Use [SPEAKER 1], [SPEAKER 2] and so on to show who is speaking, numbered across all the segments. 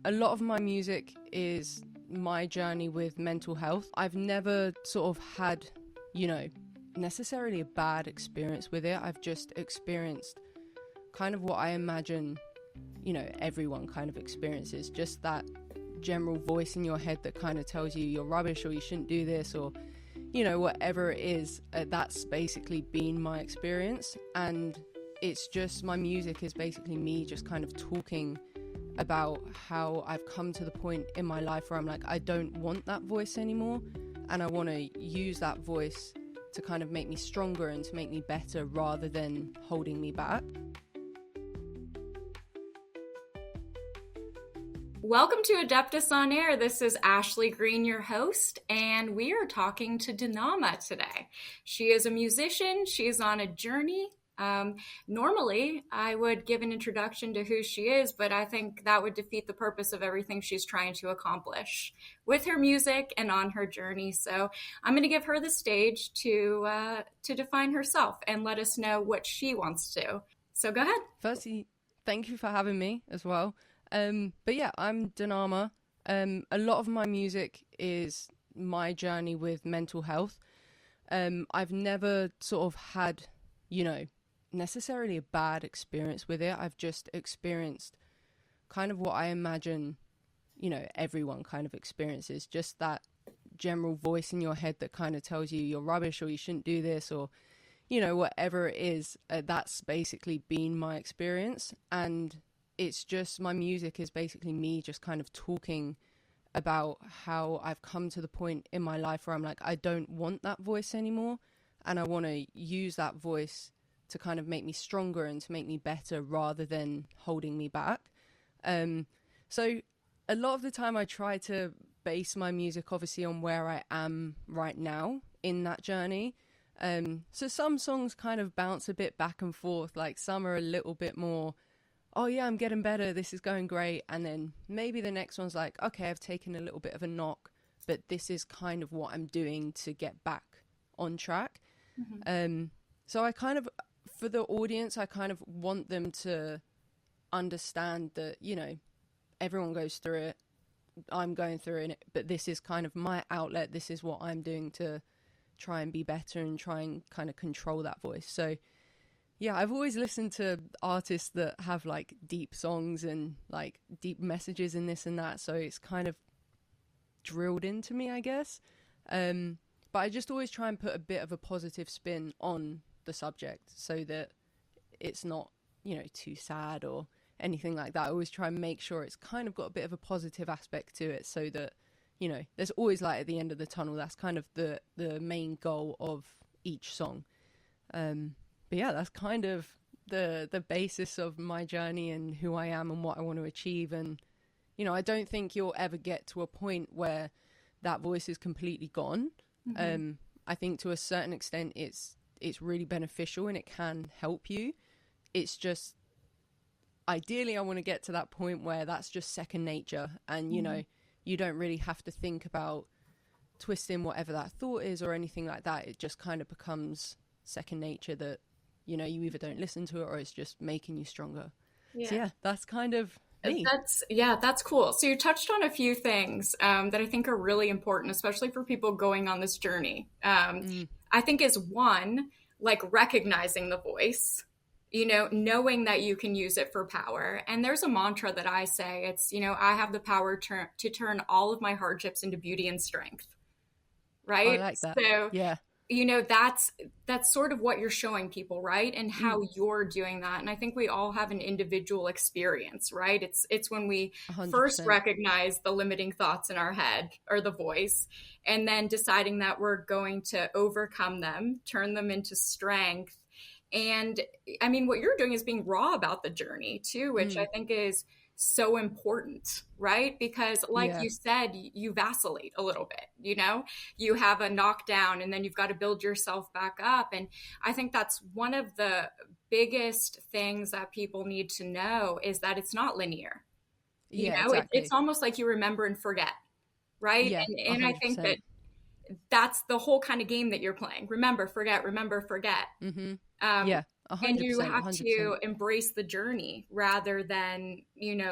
[SPEAKER 1] A lot of my music is my journey with mental health. I've never sort of had, necessarily a bad experience with it. I've just experienced kind of what I imagine, everyone kind of experiences. Just that general voice in your head that kind of tells you you're rubbish or you shouldn't do this or, whatever it is. That's basically been my experience. And it's just, my music is basically me just kind of talking about how I've come to the point in my life where I'm like, I don't want that voice anymore, and I want to use that voice to kind of make me stronger and to make me better rather than holding me back.
[SPEAKER 2] Welcome to Adeptus on Air. This is Ashley Green, your host, and we are talking to DANAMA today. She is a musician. She is on a journey. Normally, I would give an introduction to who she is, but I think that would defeat the purpose of everything she's trying to accomplish with her music and on her journey. So I'm going to give her the stage to define herself and let us know what she wants to. So go ahead.
[SPEAKER 1] Firstly, thank you for having me as well. But yeah, I'm DANAMA. A lot of my music is my journey with mental health. I've never sort of had, necessarily a bad experience with it. I've just experienced kind of what I imagine, everyone kind of experiences. Just that general voice in your head that kind of tells you you're rubbish or you shouldn't do this or, whatever it is. That's basically been my experience. And it's just, my music is basically me just kind of talking about how I've come to the point in my life where I'm like, I don't want that voice anymore. And I want to use that voice to kind of make me stronger and to make me better rather than holding me back. So a lot of the time I try to base my music obviously on where I am right now in that journey. So some songs kind of bounce a bit back and forth, like some are a little bit more, oh yeah, I'm getting better, this is going great. And then maybe the next one's like, okay, I've taken a little bit of a knock, but this is kind of what I'm doing to get back on track. Mm-hmm. So I kind of, for the audience, I kind of want them to understand that, everyone goes through it. I'm going through it, but this is kind of my outlet. This is what I'm doing to try and be better and try and kind of control that voice. So yeah, I've always listened to artists that have like deep songs and like deep messages in this and that. So it's kind of drilled into me, I guess. But I just always try and put a bit of a positive spin on the subject so that it's not, too sad or anything like that. I always try and make sure it's kind of got a bit of a positive aspect to it so that, there's always light at the end of the tunnel. That's kind of the main goal of each song. But yeah, that's kind of the basis of my journey and who I am and what I want to achieve. And, I don't think you'll ever get to a point where that voice is completely gone. Mm-hmm. I think to a certain extent it's really beneficial and it can help you. It's just, ideally I want to get to that point where that's just second nature and, you don't really have to think about twisting whatever that thought is or anything like that. It just kind of becomes second nature that, you either don't listen to it or it's just making you stronger. Yeah. So yeah, that's kind of me.
[SPEAKER 2] That's cool. So you touched on a few things that I think are really important, especially for people going on this journey. I think is one, like recognizing the voice, knowing that you can use it for power. And there's a mantra that I say, it's, I have the power to turn all of my hardships into beauty and strength. Right?
[SPEAKER 1] I like that.
[SPEAKER 2] So,
[SPEAKER 1] yeah.
[SPEAKER 2] That's sort of what you're showing people, right? And how you're doing that. And I think we all have an individual experience, right? It's when we
[SPEAKER 1] 100%.
[SPEAKER 2] First recognize the limiting thoughts in our head or the voice, and then deciding that we're going to overcome them, turn them into strength. And I mean, what you're doing is being raw about the journey too, which I think is so important, right? Because like you said, you vacillate a little bit, you have a knockdown and then you've got to build yourself back up. And I think that's one of the biggest things that people need to know is that it's not linear.
[SPEAKER 1] Exactly.
[SPEAKER 2] It's almost like you remember and forget, right?
[SPEAKER 1] Yeah,
[SPEAKER 2] and I think that's the whole kind of game that you're playing. Remember, forget.
[SPEAKER 1] Mm-hmm.
[SPEAKER 2] And you
[SPEAKER 1] 100%,
[SPEAKER 2] have
[SPEAKER 1] 100%.
[SPEAKER 2] to embrace the journey rather than,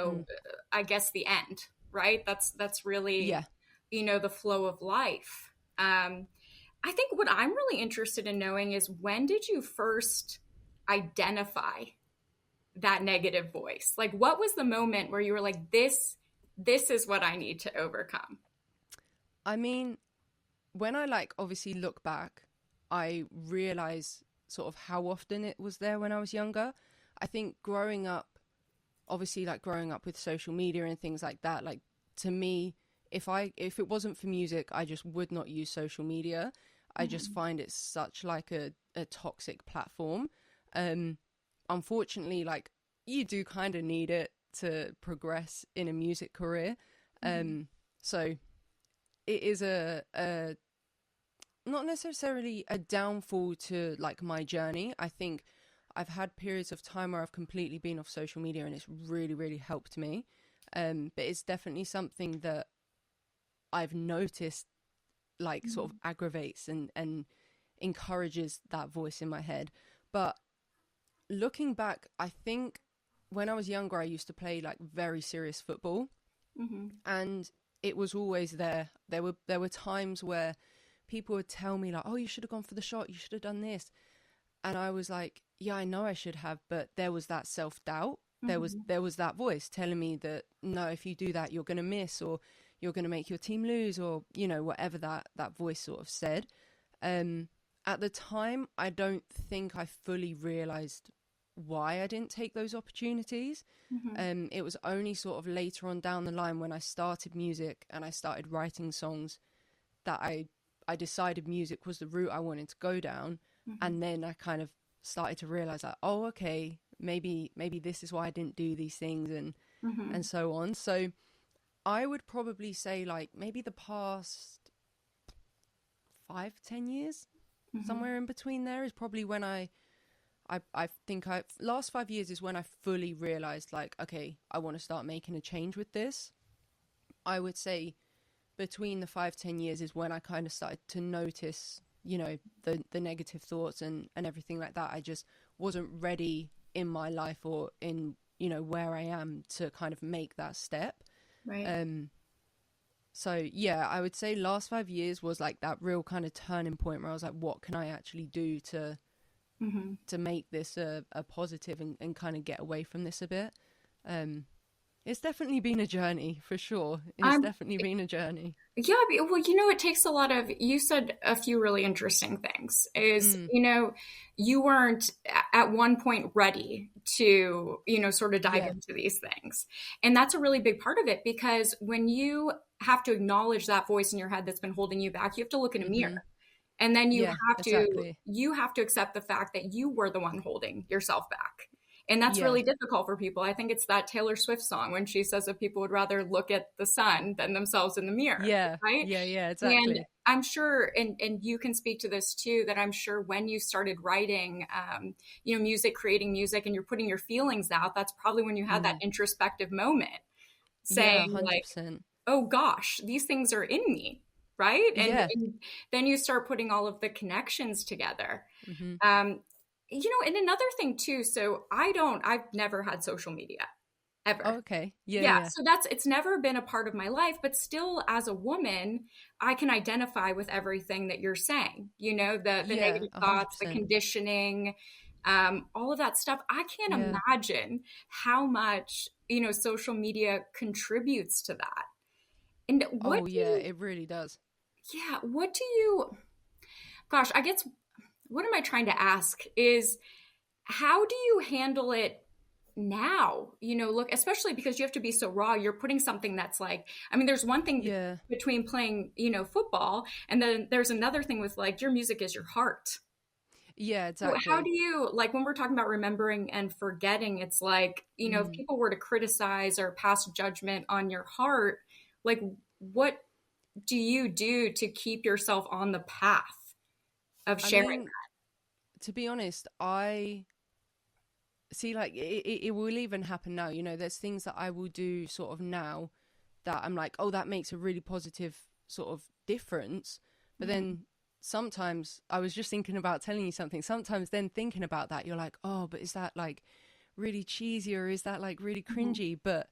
[SPEAKER 1] Mm,
[SPEAKER 2] I guess the end, right? That's really,
[SPEAKER 1] yeah.
[SPEAKER 2] the flow of life. I think what I'm really interested in knowing is, when did you first identify that negative voice? Like, what was the moment where you were like, this is what I need to overcome?
[SPEAKER 1] I mean, when I like obviously look back, I realize sort of how often it was there when I was younger. I think growing up, obviously like growing up with social media and things like that, like to me, if it wasn't for music, I just would not use social media. I just
[SPEAKER 2] Mm-hmm.
[SPEAKER 1] find it such like a toxic platform. Um Unfortunately, like you do kind of need it to progress in a music career.
[SPEAKER 2] Mm-hmm.
[SPEAKER 1] So it is a not necessarily a downfall to like my journey. I think I've had periods of time where I've completely been off social media and it's really, really helped me. But it's definitely something that I've noticed like sort of aggravates and encourages that voice in my head. But looking back, I think when I was younger, I used to play like very serious football,
[SPEAKER 2] Mm-hmm.
[SPEAKER 1] and it was always there. There were times where people would tell me like, "Oh, you should have gone for the shot. You should have done this," and I was like, "Yeah, I know I should have," but there was that self doubt.
[SPEAKER 2] Mm-hmm.
[SPEAKER 1] There was that voice telling me that no, if you do that, you're gonna miss, or you're gonna make your team lose, or whatever that voice sort of said. Um, at the time, I don't think I fully realized why I didn't take those opportunities.
[SPEAKER 2] Mm-hmm.
[SPEAKER 1] It was only sort of later on down the line when I started music and I started writing songs that I decided music was the route I wanted to go down,
[SPEAKER 2] Mm-hmm.
[SPEAKER 1] and then I kind of started to realize that, oh, okay, maybe this is why I didn't do these things,
[SPEAKER 2] Mm-hmm.
[SPEAKER 1] and so on. So I would probably say like maybe the past 5-10 years,
[SPEAKER 2] Mm-hmm.
[SPEAKER 1] somewhere in between there, is probably when I think I last 5 years is when I fully realized like, okay, I want to start making a change with this. I would say between the 5-10 years is when I kind of started to notice, the negative thoughts and everything like that. I just wasn't ready in my life or in, where I am to kind of make that step.
[SPEAKER 2] Right.
[SPEAKER 1] Um, so yeah, I would say last 5 years was like that real kind of turning point where I was like, what can I actually do
[SPEAKER 2] Mm-hmm.
[SPEAKER 1] to make this a positive and kind of get away from this a bit. Um, it's definitely been a journey for sure. It's
[SPEAKER 2] I'm
[SPEAKER 1] definitely been a journey.
[SPEAKER 2] Yeah, well, it takes a lot of, you said a few really interesting things. Is,
[SPEAKER 1] Mm,
[SPEAKER 2] you weren't at one point ready to, sort of dive
[SPEAKER 1] yeah,
[SPEAKER 2] into these things. And that's a really big part of it, because when you have to acknowledge that voice in your head that's been holding you back, you have to look in a mirror.
[SPEAKER 1] mm-hmm.
[SPEAKER 2] And then
[SPEAKER 1] Yeah, exactly.
[SPEAKER 2] you have to accept the fact that you were the one holding yourself back. And that's
[SPEAKER 1] Yeah,
[SPEAKER 2] really difficult for people. I think it's that Taylor Swift song when she says that people would rather look at the sun than themselves in the mirror,
[SPEAKER 1] yeah,
[SPEAKER 2] right?
[SPEAKER 1] yeah,
[SPEAKER 2] And
[SPEAKER 1] exactly.
[SPEAKER 2] I'm sure, and you can speak to this too, that I'm sure when you started writing, music, creating music, and you're putting your feelings out, that's probably when you had that
[SPEAKER 1] Mm,
[SPEAKER 2] introspective moment,
[SPEAKER 1] yeah,
[SPEAKER 2] saying like,
[SPEAKER 1] 100%.
[SPEAKER 2] oh gosh, these things are in me, right?
[SPEAKER 1] Yeah.
[SPEAKER 2] And then you start putting all of the connections together.
[SPEAKER 1] Mm-hmm.
[SPEAKER 2] Um, and another thing too, so I've never had social media
[SPEAKER 1] Oh,
[SPEAKER 2] ever.
[SPEAKER 1] okay. Yeah,
[SPEAKER 2] Yeah,
[SPEAKER 1] yeah,
[SPEAKER 2] so it's never been a part of my life, but still, as a woman, I can identify with everything that you're saying. The
[SPEAKER 1] yeah,
[SPEAKER 2] negative thoughts, the
[SPEAKER 1] 100%.
[SPEAKER 2] conditioning, all of that stuff. I can't
[SPEAKER 1] Yeah.
[SPEAKER 2] imagine how much social media contributes to that. And
[SPEAKER 1] Oh, yeah, it really does.
[SPEAKER 2] what do you? Gosh, I guess what am I trying to ask is, how do you handle it now? Look, especially because you have to be so raw. You're putting something that's like, I mean, there's one thing
[SPEAKER 1] Yeah,
[SPEAKER 2] between playing, football, and then there's another thing with, like, your music is your heart.
[SPEAKER 1] yeah,
[SPEAKER 2] So how
[SPEAKER 1] exactly.
[SPEAKER 2] do you, like, when we're talking about remembering and forgetting, it's like, if
[SPEAKER 1] Mm.
[SPEAKER 2] people were to criticize or pass judgment on your heart, like, what do you do to keep yourself on the path of
[SPEAKER 1] I
[SPEAKER 2] sharing
[SPEAKER 1] mean, to be honest, I see like it will even happen now. There's things that I will do sort of now that I'm like, oh, that makes a really positive sort of difference. But
[SPEAKER 2] that?
[SPEAKER 1] then sometimes I was just thinking about telling you something. Sometimes then thinking about that, you're like, oh, but is that like really cheesy or is that like really cringy? But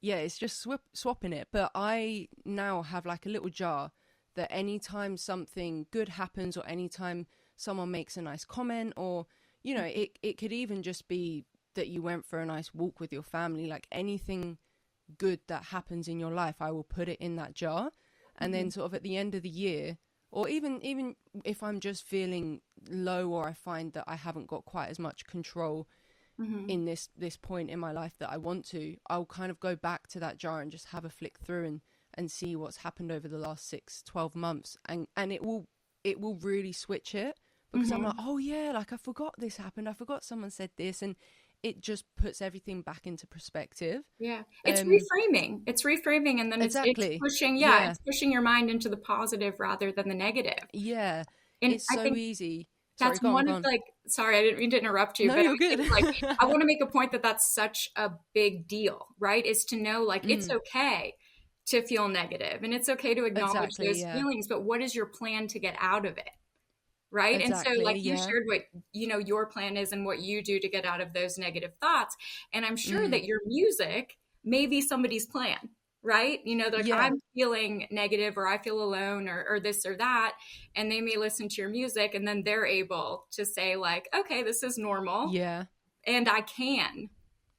[SPEAKER 1] yeah, it's just swapping it. But I now have like a little jar that anytime something good happens or anytime someone makes a nice comment, or, you know, it could even just be that you went for a nice walk with your family, like anything good that happens in your life, I will put it in that jar. And then sort of at the end of the year, or even if I'm just feeling low, or I find that I haven't got quite as much control in this point in my life that I want to, I'll kind of go back to that jar and just have a flick through and see what's happened over the last 6-12 months, and it will really switch it, because I'm like, oh yeah, like I forgot this happened, I forgot someone said this, and it just puts everything back into perspective.
[SPEAKER 2] Yeah, it's reframing. It's reframing, and then
[SPEAKER 1] Exactly.
[SPEAKER 2] it's pushing. Yeah, it's pushing your mind into the positive rather than the negative.
[SPEAKER 1] Yeah,
[SPEAKER 2] And
[SPEAKER 1] it's
[SPEAKER 2] I
[SPEAKER 1] so
[SPEAKER 2] think
[SPEAKER 1] easy. Sorry,
[SPEAKER 2] that's
[SPEAKER 1] go on,
[SPEAKER 2] one
[SPEAKER 1] go
[SPEAKER 2] of
[SPEAKER 1] on.
[SPEAKER 2] like, sorry, I didn't mean to interrupt you,
[SPEAKER 1] No,
[SPEAKER 2] but I
[SPEAKER 1] you're good.
[SPEAKER 2] think like I want to make a point that that's such a big deal, right? Is to know like it's okay to feel negative, and it's okay to acknowledge
[SPEAKER 1] Exactly,
[SPEAKER 2] those
[SPEAKER 1] yeah.
[SPEAKER 2] feelings, but what is your plan to get out of it? Right. And so,
[SPEAKER 1] Exactly,
[SPEAKER 2] like, you
[SPEAKER 1] yeah.
[SPEAKER 2] shared what, your plan is and what you do to get out of those negative thoughts. And I'm sure that your music may be somebody's plan, right? Like,
[SPEAKER 1] Yeah,
[SPEAKER 2] I'm feeling negative, or I feel alone, or this or that. And they may listen to your music, and then they're able to say, like, okay, this is normal.
[SPEAKER 1] yeah,
[SPEAKER 2] And I can,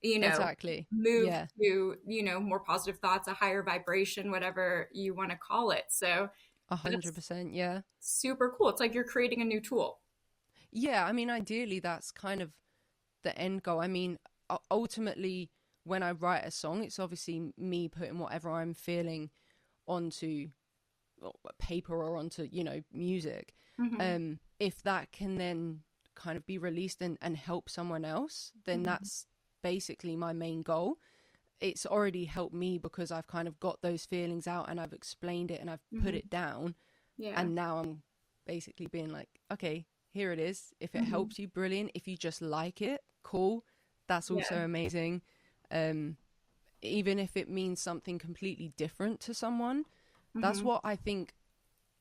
[SPEAKER 2] you know,
[SPEAKER 1] exactly.
[SPEAKER 2] move
[SPEAKER 1] Yeah,
[SPEAKER 2] to, more positive thoughts, a higher vibration, whatever you want to call it. So that's
[SPEAKER 1] 100%, yeah.
[SPEAKER 2] super cool. It's like you're creating a new tool.
[SPEAKER 1] Yeah, I mean, ideally, that's kind of the end goal. I mean, ultimately, when I write a song, it's obviously me putting whatever I'm feeling onto paper or onto, music.
[SPEAKER 2] Mm-hmm.
[SPEAKER 1] If that can then kind of be released and help someone else, then
[SPEAKER 2] Mm-hmm.
[SPEAKER 1] that's basically my main goal. It's already helped me because I've kind of got those feelings out and I've explained it and I've put
[SPEAKER 2] Mm-hmm.
[SPEAKER 1] it down.
[SPEAKER 2] Yeah.
[SPEAKER 1] And now I'm basically being like, okay, here it is. If it
[SPEAKER 2] Mm-hmm.
[SPEAKER 1] helps you, brilliant. If you just like it, cool. That's also
[SPEAKER 2] Yeah.
[SPEAKER 1] amazing. Um, Even if it means something completely different to someone, that's
[SPEAKER 2] Mm-hmm.
[SPEAKER 1] what I think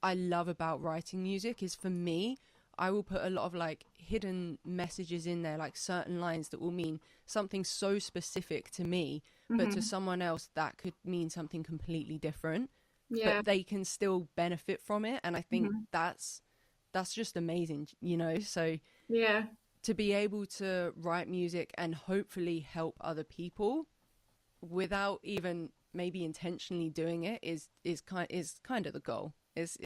[SPEAKER 1] I love about writing music. Is for me, I will put a lot of like hidden messages in there, like certain lines that will mean something so specific to me, but to
[SPEAKER 2] Mm-hmm.
[SPEAKER 1] someone else that could mean something completely different,
[SPEAKER 2] Yeah.
[SPEAKER 1] but they can still benefit from it. And I think
[SPEAKER 2] Mm-hmm.
[SPEAKER 1] that's just amazing, So
[SPEAKER 2] Yeah.
[SPEAKER 1] to be able to write music and hopefully help other people without even maybe intentionally doing it is kind of the goal. Is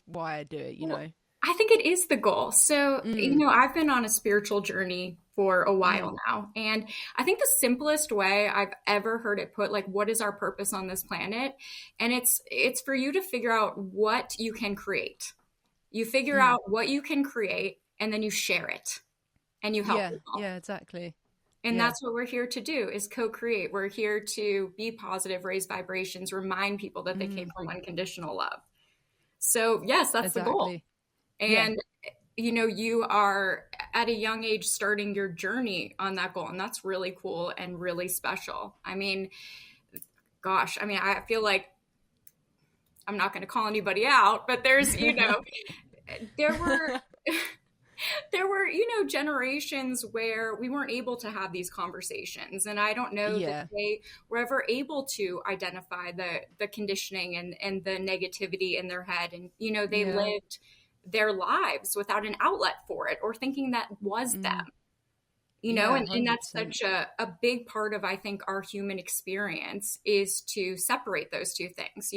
[SPEAKER 1] why I do it,
[SPEAKER 2] Well, I think it is the goal. So,
[SPEAKER 1] Mm,
[SPEAKER 2] I've been on a spiritual journey for a
[SPEAKER 1] mm,
[SPEAKER 2] while now. And I think the simplest way I've ever heard it put, like, what is our purpose on this planet? And it's for you to figure out what you can create. You figure
[SPEAKER 1] mm.
[SPEAKER 2] out what you can create, and then you share it and you help
[SPEAKER 1] Yeah,
[SPEAKER 2] people.
[SPEAKER 1] yeah, exactly.
[SPEAKER 2] And
[SPEAKER 1] Yeah,
[SPEAKER 2] that's what we're here to do, is co-create. We're here to be positive, raise vibrations, remind people that they came
[SPEAKER 1] mm,
[SPEAKER 2] from unconditional love. So yes, that's the goal.
[SPEAKER 1] exactly. Yeah,
[SPEAKER 2] And you are at a young age starting your journey on that goal, and that's really cool and really special. I mean, gosh, I mean, I feel like I'm not going to call anybody out, but there were there were, generations where we weren't able to have these conversations. And I don't know that
[SPEAKER 1] yeah,
[SPEAKER 2] they were ever able to identify the conditioning and the negativity in their head. And, they
[SPEAKER 1] yeah,
[SPEAKER 2] lived their lives without an outlet for it, or thinking that was them.
[SPEAKER 1] mm,
[SPEAKER 2] And,
[SPEAKER 1] yeah,
[SPEAKER 2] that's
[SPEAKER 1] 100%.
[SPEAKER 2] such a big part of, I think, our human experience, is to separate those two things,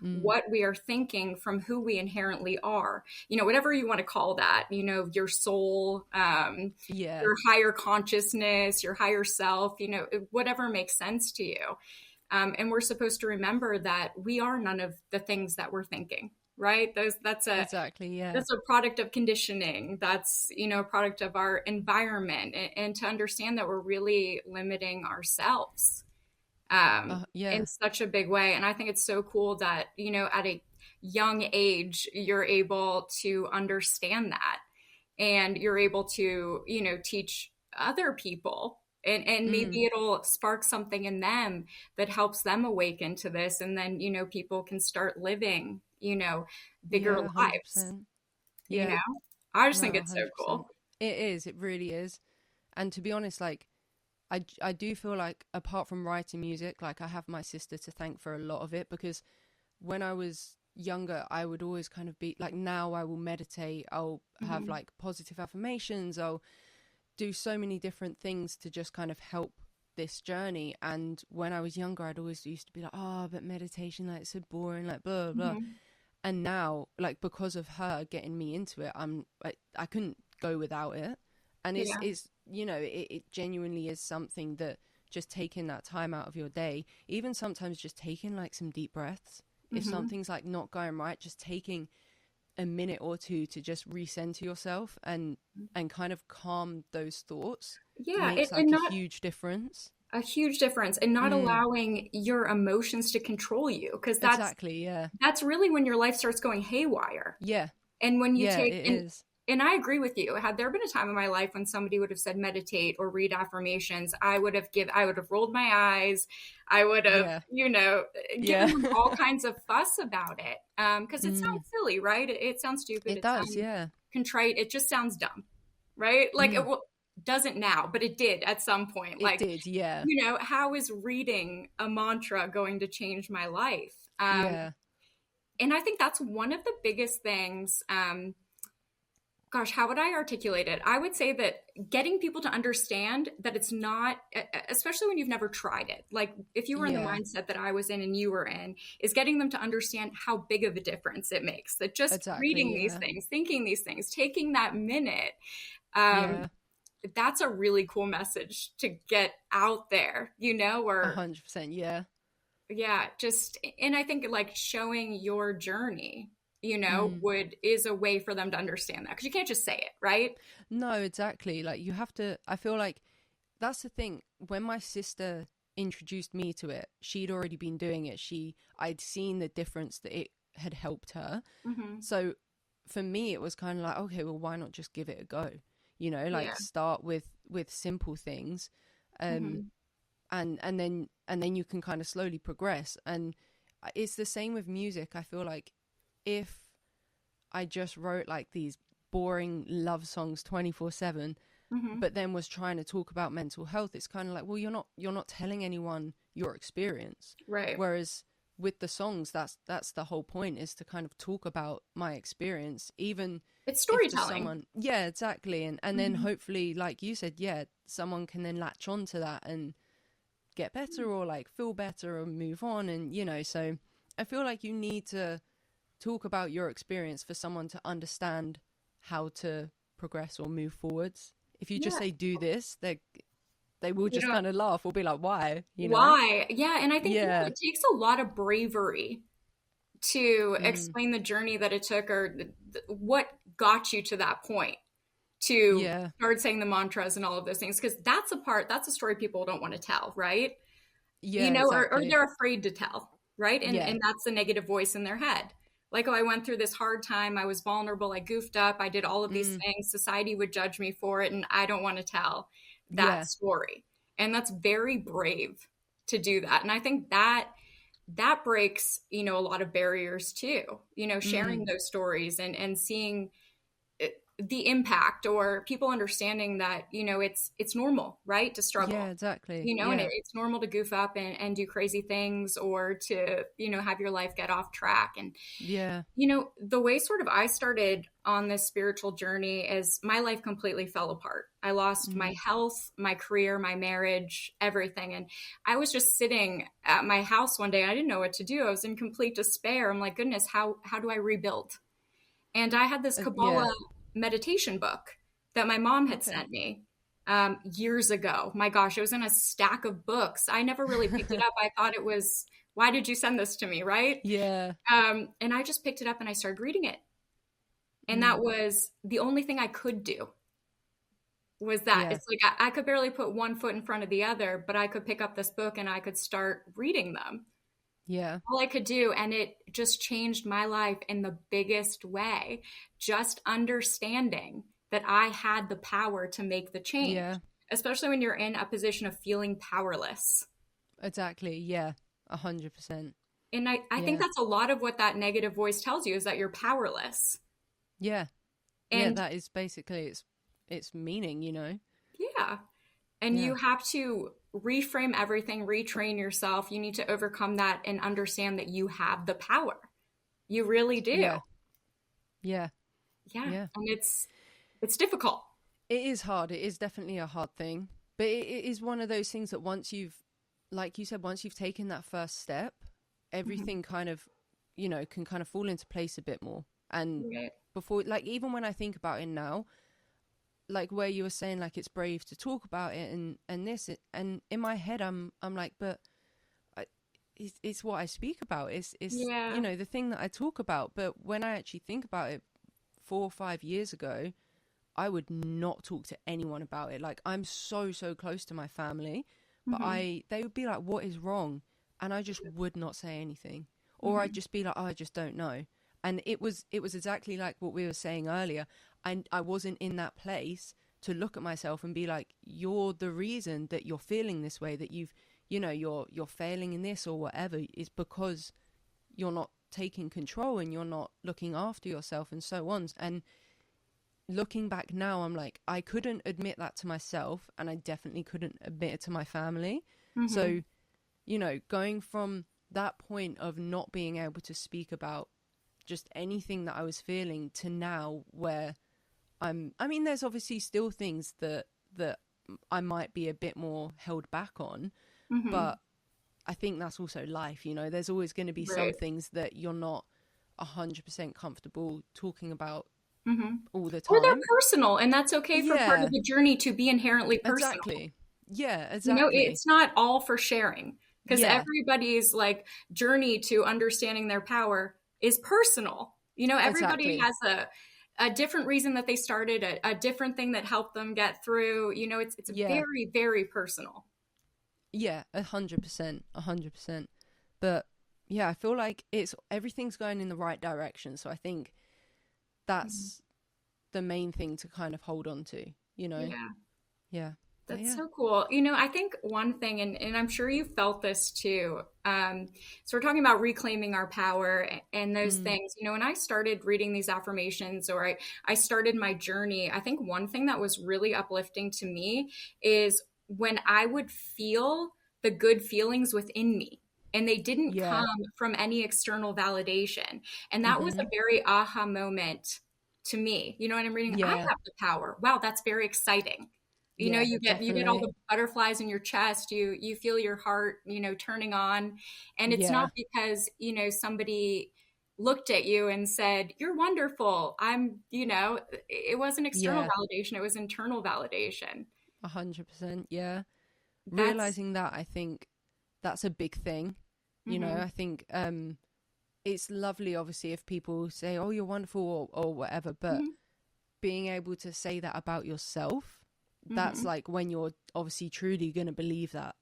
[SPEAKER 1] Mm,
[SPEAKER 2] what we are thinking from who we inherently are, whatever you want to call that, your soul,
[SPEAKER 1] yeah,
[SPEAKER 2] your higher consciousness, your higher self, whatever makes sense to you. And we're supposed to remember that we are none of the things that we're thinking, right?
[SPEAKER 1] exactly. Yeah.
[SPEAKER 2] That's a product of conditioning. That's, a product of our environment, and to understand that we're really limiting ourselves in
[SPEAKER 1] Yeah.
[SPEAKER 2] such a big way. And I think it's so cool that, at a young age, you're able to understand that, and you're able to, teach other people. And
[SPEAKER 1] Mm,
[SPEAKER 2] maybe it'll spark something in them that helps them awaken to this. And then, people can start living, bigger
[SPEAKER 1] yeah,
[SPEAKER 2] lives.
[SPEAKER 1] 100%.
[SPEAKER 2] you
[SPEAKER 1] Yeah.
[SPEAKER 2] know? I just
[SPEAKER 1] No,
[SPEAKER 2] think it's so
[SPEAKER 1] 100%.
[SPEAKER 2] cool.
[SPEAKER 1] It is. It really is. And to be honest, like, I do feel like apart from writing music, like I have my sister to thank for a lot of it, because when I was younger, I would always kind of be like, now I will meditate, I'll have
[SPEAKER 2] Hmm.
[SPEAKER 1] like positive affirmations, I'll do so many different things to just kind of help this journey. And when I was younger, I'd always used to be like, oh, but meditation, like, it's so boring, like, blah, blah, blah.
[SPEAKER 2] Hmm.
[SPEAKER 1] And now, like, because of her getting me into it, I couldn't go without it. And
[SPEAKER 2] Yeah.
[SPEAKER 1] it's it genuinely is something that, just taking that time out of your day, even sometimes just taking like some deep breaths, if
[SPEAKER 2] Hmm.
[SPEAKER 1] something's like not going right, just taking a minute or two to just recenter yourself and kind of calm those thoughts
[SPEAKER 2] Yeah,
[SPEAKER 1] makes
[SPEAKER 2] and
[SPEAKER 1] like a
[SPEAKER 2] not
[SPEAKER 1] huge difference.
[SPEAKER 2] a huge difference, and not
[SPEAKER 1] Mm,
[SPEAKER 2] allowing your emotions to control you, because
[SPEAKER 1] exactly. Yeah.
[SPEAKER 2] that's really when your life starts going haywire.
[SPEAKER 1] Yeah.
[SPEAKER 2] And when you
[SPEAKER 1] Yeah.
[SPEAKER 2] take
[SPEAKER 1] It is.
[SPEAKER 2] and I agree with you. Had there been a time in my life when somebody would have said meditate or read affirmations, I would have rolled my eyes. I would have,
[SPEAKER 1] Yeah.
[SPEAKER 2] given
[SPEAKER 1] Yeah.
[SPEAKER 2] them all kinds of fuss about it. Because it
[SPEAKER 1] Mm,
[SPEAKER 2] sounds silly, right? It sounds stupid.
[SPEAKER 1] it
[SPEAKER 2] It
[SPEAKER 1] does.
[SPEAKER 2] sounds
[SPEAKER 1] Yeah.
[SPEAKER 2] contrite. It just sounds dumb, right? Like
[SPEAKER 1] Mm,
[SPEAKER 2] doesn't now, but it did at some point.
[SPEAKER 1] it
[SPEAKER 2] Like,
[SPEAKER 1] did. Yeah.
[SPEAKER 2] how is reading a mantra going to change my life?
[SPEAKER 1] Yeah.
[SPEAKER 2] And I think that's one of the biggest things. Gosh, how would I articulate it? I would say that getting people to understand that it's not, especially when you've never tried it, like if you were in the
[SPEAKER 1] Yeah.
[SPEAKER 2] mindset that I was in and you were in, is getting them to understand how big of a difference it makes. That just
[SPEAKER 1] Exactly.
[SPEAKER 2] reading these
[SPEAKER 1] Yeah.
[SPEAKER 2] things, thinking these things, taking that minute, um,
[SPEAKER 1] Yeah.
[SPEAKER 2] that's a really cool message to get out there,
[SPEAKER 1] A
[SPEAKER 2] or
[SPEAKER 1] 100%. Yeah.
[SPEAKER 2] yeah, just, and I think like showing your journey,
[SPEAKER 1] Mm.
[SPEAKER 2] is a way for them to understand that, because you can't just say it, right?
[SPEAKER 1] No, exactly. Like, you have to. I feel like that's the thing. When my sister introduced me to it, she'd already been doing it. I'd seen the difference that it had helped her.
[SPEAKER 2] Hmm.
[SPEAKER 1] So for me, it was kind of like, okay, well, why not just give it a go?
[SPEAKER 2] Yeah.
[SPEAKER 1] Like, start with simple things, um,
[SPEAKER 2] Hmm.
[SPEAKER 1] and then you can kind of slowly progress. And it's the same with music. I feel like if I just wrote like these boring love songs 24/7,
[SPEAKER 2] Hmm.
[SPEAKER 1] but then was trying to talk about mental health, it's kind of like, well, you're not telling anyone your experience.
[SPEAKER 2] Right.
[SPEAKER 1] Whereas with the songs, that's the whole point, is to kind of talk about my experience, even
[SPEAKER 2] It's
[SPEAKER 1] if to
[SPEAKER 2] storytelling.
[SPEAKER 1] someone, yeah, exactly. And then
[SPEAKER 2] Hmm.
[SPEAKER 1] hopefully, like you said, yeah, someone can then latch on to that and get better, or like feel better, or move on. And so I feel like you need to talk about your experience for someone to understand how to progress or move forwards. If you just
[SPEAKER 2] Yeah.
[SPEAKER 1] say do this, they will
[SPEAKER 2] You
[SPEAKER 1] just
[SPEAKER 2] know,
[SPEAKER 1] kind of laugh or be like, why?
[SPEAKER 2] why? Yeah. And I think,
[SPEAKER 1] Yeah.
[SPEAKER 2] it takes a lot of bravery to
[SPEAKER 1] Mm,
[SPEAKER 2] explain the journey that it took, or what got you to that point to
[SPEAKER 1] yeah.
[SPEAKER 2] start saying the mantras and all of those things. Because that's a story people don't want to tell, right?
[SPEAKER 1] Yeah,
[SPEAKER 2] Or
[SPEAKER 1] exactly.
[SPEAKER 2] they're afraid to tell, right?
[SPEAKER 1] Yeah.
[SPEAKER 2] And that's the negative voice in their head. Like, oh, I went through this hard time, I was vulnerable, I goofed up, I did all of these
[SPEAKER 1] Mm,
[SPEAKER 2] things, society would judge me for it, and I don't want to tell that
[SPEAKER 1] yeah.
[SPEAKER 2] story. And that's very brave to do that. And I think that breaks, a lot of barriers too, sharing
[SPEAKER 1] Mm,
[SPEAKER 2] those stories and seeing the impact, or people understanding that it's normal, right, to
[SPEAKER 1] yeah,
[SPEAKER 2] struggle,
[SPEAKER 1] exactly.
[SPEAKER 2] and
[SPEAKER 1] Yeah.
[SPEAKER 2] it's normal to goof up and do crazy things, or to have your life get off track. And
[SPEAKER 1] Yeah.
[SPEAKER 2] the way sort of I started on this spiritual journey is my life completely fell apart. I lost my
[SPEAKER 1] Mm,
[SPEAKER 2] health, my career, my marriage, everything. And I was just sitting at my house one day. I didn't know what to do. I was in complete despair. I'm like, goodness, how do I rebuild? And I had this
[SPEAKER 1] yeah.
[SPEAKER 2] Kabbalah meditation book that my mom had
[SPEAKER 1] Okay.
[SPEAKER 2] sent me years ago. My gosh, it was in a stack of books. I never really picked it up. I thought it was, why did you send this to me? Right.
[SPEAKER 1] Yeah.
[SPEAKER 2] And I just picked it up and I started reading it. And
[SPEAKER 1] Mm,
[SPEAKER 2] that was the only thing I could do, was that.
[SPEAKER 1] yeah.
[SPEAKER 2] It's like I could barely put one foot in front of the other, but I could pick up this book and I could start reading them.
[SPEAKER 1] Yeah.
[SPEAKER 2] All I could do. And it just changed my life in the biggest way. Just understanding that I had the power to make the change,
[SPEAKER 1] Yeah.
[SPEAKER 2] especially when you're in a position of feeling powerless.
[SPEAKER 1] Exactly. Yeah. 100%.
[SPEAKER 2] And I think
[SPEAKER 1] Yeah.
[SPEAKER 2] that's a lot of what that negative voice tells you, is that you're powerless.
[SPEAKER 1] Yeah. Yeah,
[SPEAKER 2] And
[SPEAKER 1] that is basically its meaning, you know.
[SPEAKER 2] yeah, and
[SPEAKER 1] Yeah.
[SPEAKER 2] you have to reframe everything, retrain yourself. You need to overcome that and understand that you have the power. You really do.
[SPEAKER 1] Yeah. Yeah.
[SPEAKER 2] Yeah,
[SPEAKER 1] Yeah.
[SPEAKER 2] and it's difficult.
[SPEAKER 1] It is hard. It is definitely a hard thing. But it is one of those things that once you've, like you said, once you've taken that first step,
[SPEAKER 2] Mhm.
[SPEAKER 1] everything kind of, you know, can kind of fall into place a bit more. And
[SPEAKER 2] Right.
[SPEAKER 1] before, like, even when I think about it now, like where you were saying, like, it's brave to talk about it and this, and in my head, I'm like, but it's what I speak about. It's, you
[SPEAKER 2] Yeah.
[SPEAKER 1] know, the thing that I talk about. But when I actually think about it 4 or 5 years ago, I would not talk to anyone about it. Like, I'm so close to my family, but
[SPEAKER 2] Hmm.
[SPEAKER 1] they would be like, what is wrong? And I just would not say anything. Or I'd
[SPEAKER 2] Hmm.
[SPEAKER 1] just be like, oh, I just don't know. And it was exactly like what we were saying earlier. I wasn't in that place to look at myself and be like, you're the reason that you're feeling this way, that you know, you're failing in this or whatever, is because you're not taking control and you're not looking after yourself and so on. And looking back now, I'm like, I couldn't admit that to myself, and I definitely couldn't admit it to my family.
[SPEAKER 2] Hmm.
[SPEAKER 1] So, you know, going from that point of not being able to speak about just anything that I was feeling to now where I mean, there's obviously still things that I might be a bit more held back on,
[SPEAKER 2] Hmm.
[SPEAKER 1] but I think that's also life, you know. There's always going to be some
[SPEAKER 2] Right.
[SPEAKER 1] things that you're not 100% comfortable talking about
[SPEAKER 2] Hmm.
[SPEAKER 1] all the
[SPEAKER 2] Or they're
[SPEAKER 1] time.
[SPEAKER 2] personal, and that's okay for part of
[SPEAKER 1] Yeah,
[SPEAKER 2] the journey to be inherently personal.
[SPEAKER 1] exactly. Yeah,
[SPEAKER 2] You know,
[SPEAKER 1] exactly.
[SPEAKER 2] it's not all for sharing because
[SPEAKER 1] Yeah,
[SPEAKER 2] everybody's like journey to understanding their power is personal. You know, everybody
[SPEAKER 1] exactly.
[SPEAKER 2] has a different reason that they started, a different thing that helped them get through. You know, it's
[SPEAKER 1] Yeah,
[SPEAKER 2] very, very personal.
[SPEAKER 1] yeah, 100%, 100%. But yeah, I feel like it's everything's going in the right direction. So I think
[SPEAKER 2] Mhm.
[SPEAKER 1] that's the main thing to kind of hold on to, you know?
[SPEAKER 2] Yeah.
[SPEAKER 1] Yeah. But
[SPEAKER 2] That's
[SPEAKER 1] yeah.
[SPEAKER 2] so cool. You know, I think one thing, and I'm sure you felt this too. So we're talking about reclaiming our power and those
[SPEAKER 1] Mm,
[SPEAKER 2] things. You know, when I started reading these affirmations or I started my journey, I think one thing that was really uplifting to me is when I would feel the good feelings within me. And they didn't come
[SPEAKER 1] yeah.
[SPEAKER 2] from any external validation. And that was a
[SPEAKER 1] Mhm.
[SPEAKER 2] very aha moment to me. You know, and I'm reading, I
[SPEAKER 1] Yeah.
[SPEAKER 2] have the power. Wow, that's very exciting. You know,
[SPEAKER 1] Yeah,
[SPEAKER 2] you get all
[SPEAKER 1] definitely.
[SPEAKER 2] the butterflies in your chest, you feel your heart, you know, turning on. And it's not
[SPEAKER 1] Yeah.
[SPEAKER 2] because, you know, somebody looked at you and said, "You're wonderful." You know, it wasn't external
[SPEAKER 1] Yeah.
[SPEAKER 2] validation, it was internal validation.
[SPEAKER 1] 100%. Yeah.
[SPEAKER 2] That's
[SPEAKER 1] Realizing that, I think that's a big thing. You know,
[SPEAKER 2] mhm,
[SPEAKER 1] I think it's lovely obviously if people say, "Oh, you're wonderful," or whatever, but
[SPEAKER 2] mhm,
[SPEAKER 1] being able to say that about yourself, that's
[SPEAKER 2] mhm.
[SPEAKER 1] like when you're obviously truly going to believe that.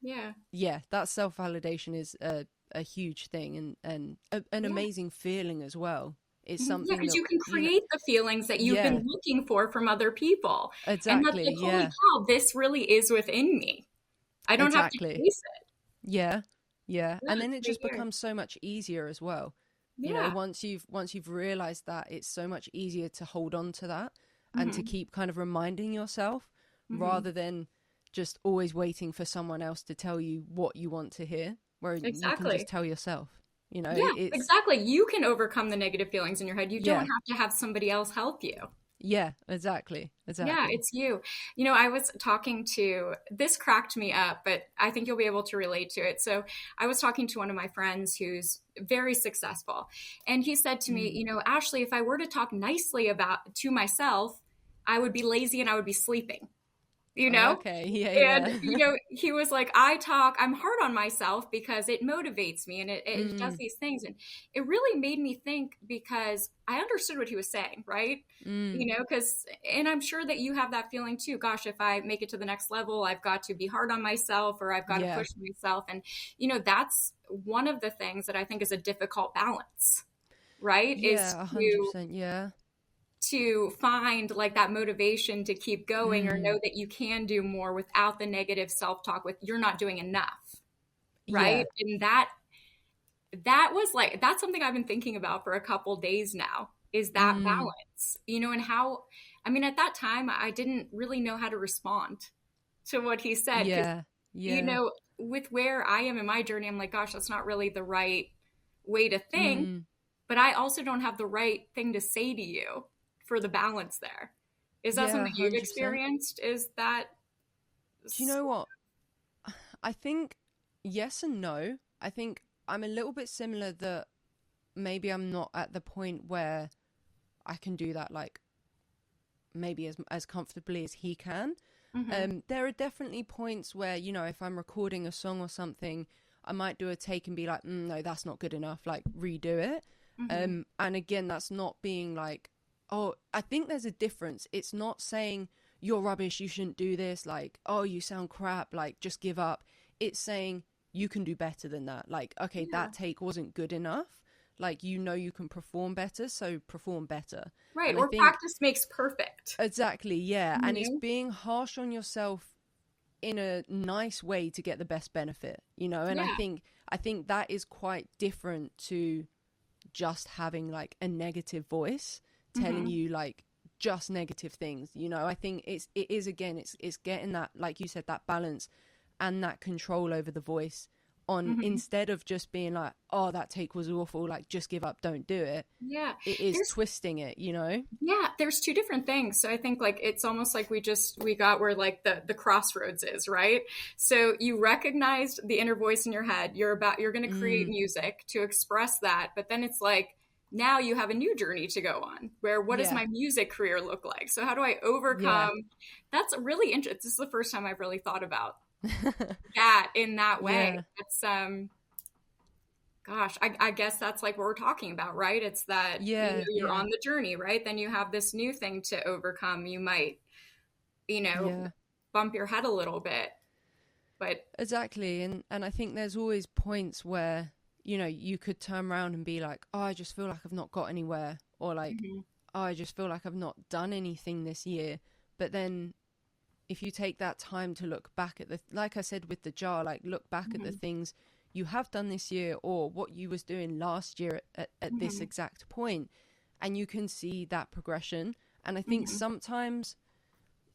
[SPEAKER 2] Yeah.
[SPEAKER 1] Yeah, that self-validation is a huge thing, and an
[SPEAKER 2] Yeah.
[SPEAKER 1] amazing feeling as well. It's
[SPEAKER 2] Mhm. Yeah,
[SPEAKER 1] something
[SPEAKER 2] because
[SPEAKER 1] that,
[SPEAKER 2] you can
[SPEAKER 1] you know,
[SPEAKER 2] create the feelings that you've
[SPEAKER 1] yeah,
[SPEAKER 2] been looking for from other people. And that's
[SPEAKER 1] exactly.
[SPEAKER 2] like, holy
[SPEAKER 1] Yeah,
[SPEAKER 2] cow, this really is within me. I don't have to
[SPEAKER 1] exactly.
[SPEAKER 2] chase it.
[SPEAKER 1] Yeah, yeah.
[SPEAKER 2] Yeah,
[SPEAKER 1] And then
[SPEAKER 2] it's
[SPEAKER 1] it
[SPEAKER 2] right
[SPEAKER 1] just
[SPEAKER 2] here.
[SPEAKER 1] becomes so much easier as well. You know,
[SPEAKER 2] Yeah.
[SPEAKER 1] once you've realized that, it's so much easier to hold on to that and to
[SPEAKER 2] Mhm.
[SPEAKER 1] keep kind of reminding yourself
[SPEAKER 2] Mhm.
[SPEAKER 1] rather than just always waiting for someone else to tell you what you want to hear, where you can just
[SPEAKER 2] Exactly.
[SPEAKER 1] tell yourself. You know,
[SPEAKER 2] Yeah,
[SPEAKER 1] it's
[SPEAKER 2] exactly. You can overcome the negative feelings in your head. You don't
[SPEAKER 1] yeah,
[SPEAKER 2] have to have somebody else help you.
[SPEAKER 1] yeah, exactly,
[SPEAKER 2] Yeah,
[SPEAKER 1] exactly.
[SPEAKER 2] it's you. You know, I was talking to, this cracked me up, but I think you'll be able to relate to it. So, I was talking to one of my friends who's very successful, and he said to me,
[SPEAKER 1] Mm.
[SPEAKER 2] you know, Ashley, if I were to talk nicely about to myself, I would be lazy and I would be sleeping. You know?
[SPEAKER 1] Okay, yeah,
[SPEAKER 2] And,
[SPEAKER 1] yeah.
[SPEAKER 2] you know, he was like, I'm hard on myself because it motivates me and it does
[SPEAKER 1] Mm,
[SPEAKER 2] these things. And it really made me think because I understood what he was saying, right?
[SPEAKER 1] mm,
[SPEAKER 2] You know, and I'm sure that you have that feeling too. Gosh, if I make it to the next level, I've got to be hard on myself or I've got to
[SPEAKER 1] yeah,
[SPEAKER 2] push myself. And, you know, that's one of the things that I think is a difficult balance, right? Is
[SPEAKER 1] yeah, 100%. Yeah.
[SPEAKER 2] to find like that motivation to keep going or
[SPEAKER 1] Mm,
[SPEAKER 2] know that you can do more without the negative self-talk with you're not doing enough,
[SPEAKER 1] yeah.
[SPEAKER 2] right? And that was like that's something I've been thinking about for a couple days now. is that
[SPEAKER 1] Mm,
[SPEAKER 2] balance, and how, I mean, at that time, I didn't really know how to respond to what he said because,
[SPEAKER 1] yeah,
[SPEAKER 2] you
[SPEAKER 1] yeah.
[SPEAKER 2] know, with where I am in my journey, I'm like, gosh, that's not really the right way to think.
[SPEAKER 1] Mm,
[SPEAKER 2] But I also don't have the right thing to say to you for the balance there. Is that
[SPEAKER 1] yeah,
[SPEAKER 2] something you've
[SPEAKER 1] 100%.
[SPEAKER 2] experienced? Is that
[SPEAKER 1] Do you know what? I think yes and no. I think I'm a little bit similar that maybe I'm not at the point where I can do that like maybe as comfortably as he can.
[SPEAKER 2] mm-hmm.
[SPEAKER 1] There are definitely points where, you know, if I'm recording a song or something, I might do a take and be like, no, that's not good enough, like redo it.
[SPEAKER 2] Mm-hmm.
[SPEAKER 1] And again, that's not being like, oh, I think there's a difference. It's not saying you're rubbish, you shouldn't do this, like, oh, you sound crap, like just give up. It's saying you can do better than that. Like, okay,
[SPEAKER 2] Yeah.
[SPEAKER 1] that take wasn't good enough. Like, you know, you can perform better, so perform better.
[SPEAKER 2] Right.
[SPEAKER 1] And I
[SPEAKER 2] Or
[SPEAKER 1] think
[SPEAKER 2] practice makes perfect.
[SPEAKER 1] exactly, yeah.
[SPEAKER 2] You
[SPEAKER 1] And it's
[SPEAKER 2] know?
[SPEAKER 1] being harsh on yourself in a nice way to get the best benefit, you know. And
[SPEAKER 2] Yeah.
[SPEAKER 1] I think that is quite different to just having like a negative voice telling
[SPEAKER 2] Mm-hmm.
[SPEAKER 1] you like just negative things, you know. I think it is again, it's getting that, like you said, that balance and that control over the voice on,
[SPEAKER 2] Mm-hmm.
[SPEAKER 1] instead of just being like, oh, that take was awful, like just give up, don't do it.
[SPEAKER 2] Yeah.
[SPEAKER 1] It is
[SPEAKER 2] There's
[SPEAKER 1] twisting it, you know.
[SPEAKER 2] Yeah, there's two different things. So I think like it's almost like we got where like the crossroads is, right? So you recognized the inner voice in your head. You're going to create
[SPEAKER 1] Mm,
[SPEAKER 2] music to express that, but then it's like now you have a new journey to go on. Where what does
[SPEAKER 1] yeah,
[SPEAKER 2] my music career look like? So how do I
[SPEAKER 1] yeah.
[SPEAKER 2] overcome? That's really interesting. This is the first time I've really thought about that in that way.
[SPEAKER 1] Yeah,
[SPEAKER 2] It's Gosh, I guess that's like what we're talking about, right? It's that,
[SPEAKER 1] yeah,
[SPEAKER 2] you're
[SPEAKER 1] yeah,
[SPEAKER 2] on the journey, right? Then you have this new thing to overcome. You might, you know,
[SPEAKER 1] yeah.
[SPEAKER 2] bump your head a little bit, but
[SPEAKER 1] Exactly. And I think there's always points where, you know, you could turn around and be like, oh, I just feel like I've not got anywhere. Or like,
[SPEAKER 2] mhm,
[SPEAKER 1] oh, I just feel like I've not done anything this year. But then if you take that time to look back at the, like I said with the jar, like look back at the
[SPEAKER 2] mhm,
[SPEAKER 1] things you have done this year or what you was doing last year at this
[SPEAKER 2] mhm,
[SPEAKER 1] exact point, and you can see that progression. And I think
[SPEAKER 2] mhm,
[SPEAKER 1] sometimes